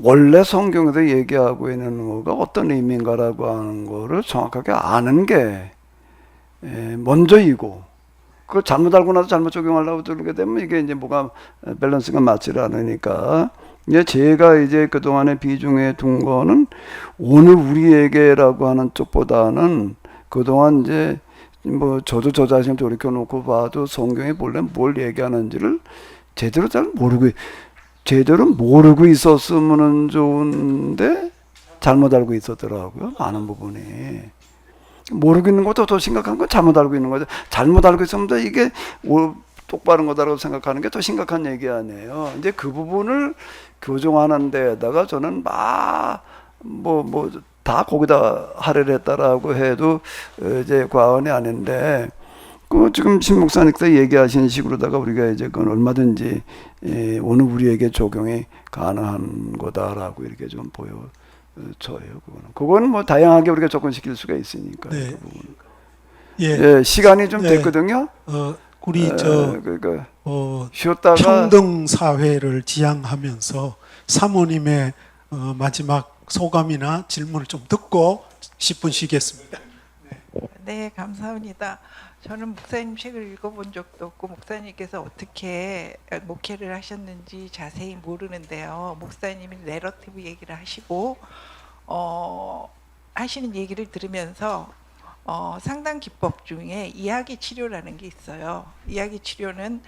Speaker 2: 원래 성경에서 얘기하고 있는 거가 어떤 의미인가라고 하는 거를 정확하게 아는 게 먼저이고, 그걸 잘못 알고 나서 잘못 적용하려고 들게 되면 이게 이제 뭐가 밸런스가 맞지 않으니까, 이제 제가 이제 그동안에 비중에 둔 거는 오늘 우리에게라고 하는 쪽보다는 그동안 이제 저도 저 자신을 돌이켜놓고 봐도 성경에 본래 뭘 얘기하는지를 제대로 모르고 있었으면 좋은데 잘못 알고 있었더라고요. 많은 부분이. 모르고 있는 것도 더 심각한 건 잘못 알고 있는 거죠. 잘못 알고 있으면 이게 똑바른 거다라고 생각하는 게 더 심각한 얘기 아니에요. 이제 그 부분을 교정하는 데에다가 저는 다 거기다 할애를 했다라고 해도 이제 과언이 아닌데, 지금 신 목사님께서 얘기하신 식으로다가 우리가 이제 그건 얼마든지 오늘 우리에게 적용이 가능한 거다라고 이렇게 좀 저예요. 그거는 뭐 다양하게 우리가 접근시킬 수가 있으니까.
Speaker 1: 네.
Speaker 2: 그 부분은.
Speaker 1: 예,
Speaker 2: 예, 시간이 좀
Speaker 1: 네.
Speaker 2: 됐거든요.
Speaker 1: 우리
Speaker 2: 그러니까
Speaker 1: 어,
Speaker 2: 쉬었다가
Speaker 1: 평등 사회를 지향하면서 사모님의 마지막 소감이나 질문을 좀 듣고 10분 쉬겠습니다.
Speaker 7: 네, 감사합니다. 저는 목사님 책을 읽어본 적도 없고 목사님께서 어떻게 목회를 하셨는지 자세히 모르는데요. 목사님이 내러티브 얘기를 하시고 하시는 얘기를 들으면서 상담 기법 중에 이야기 치료라는 게 있어요. 이야기 치료는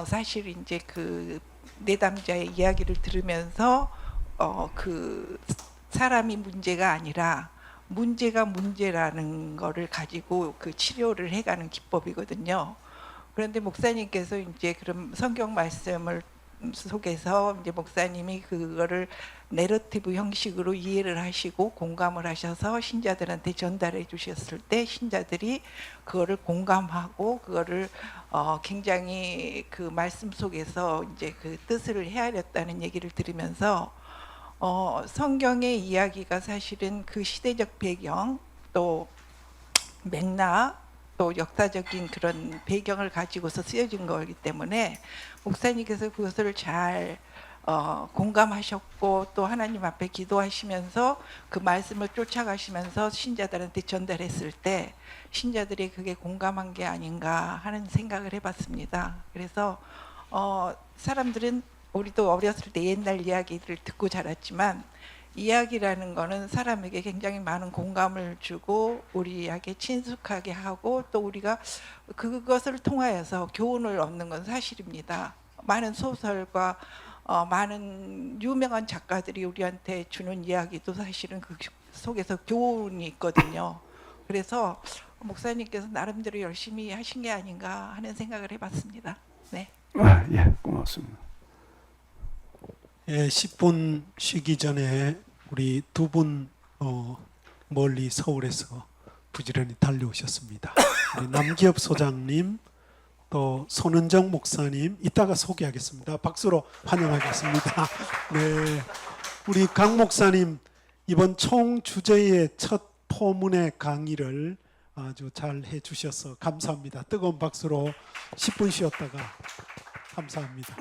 Speaker 7: 사실 이제 그 내담자의 이야기를 들으면서 그 사람이 문제가 아니라 문제가 문제라는 거를 가지고 그 치료를 해가는 기법이거든요. 그런데 목사님께서 이제 그런 성경 말씀을 속에서 이제 목사님이 그거를 내러티브 형식으로 이해를 하시고 공감을 하셔서 신자들한테 전달해 주셨을 때 신자들이 그거를 공감하고 그거를 굉장히 그 말씀 속에서 이제 그 뜻을 헤아렸다는 얘기를 들으면서 성경의 이야기가 사실은 그 시대적 배경 또 맥락 또 역사적인 그런 배경을 가지고서 쓰여진 거기 때문에 목사님께서 그것을 잘 공감하셨고 또 하나님 앞에 기도하시면서 그 말씀을 쫓아가시면서 신자들한테 전달했을 때 신자들이 그게 공감한 게 아닌가 하는 생각을 해봤습니다. 그래서 사람들은 우리도 어렸을 때 옛날 이야기들을 듣고 자랐지만 이야기라는 거는 사람에게 굉장히 많은 공감을 주고 우리에게 친숙하게 하고 또 우리가 그것을 통하여서 교훈을 얻는 건 사실입니다. 많은 소설과 많은 유명한 작가들이 우리한테 주는 이야기도 사실은 그 속에서 교훈이 있거든요. 그래서 목사님께서 나름대로 열심히 하신 게 아닌가 하는 생각을 해봤습니다. 네.
Speaker 2: 예, 고맙습니다.
Speaker 1: 예, 10분 쉬기 전에 우리 두 분 멀리 서울에서 부지런히 달려오셨습니다. 우리 남기엽 소장님 또 손은정 목사님 이따가 소개하겠습니다. 박수로 환영하겠습니다. 네, 우리 강 목사님 이번 총 주제의 첫 포문의 강의를 아주 잘 해주셔서 감사합니다. 뜨거운 박수로 10분 쉬었다가 감사합니다.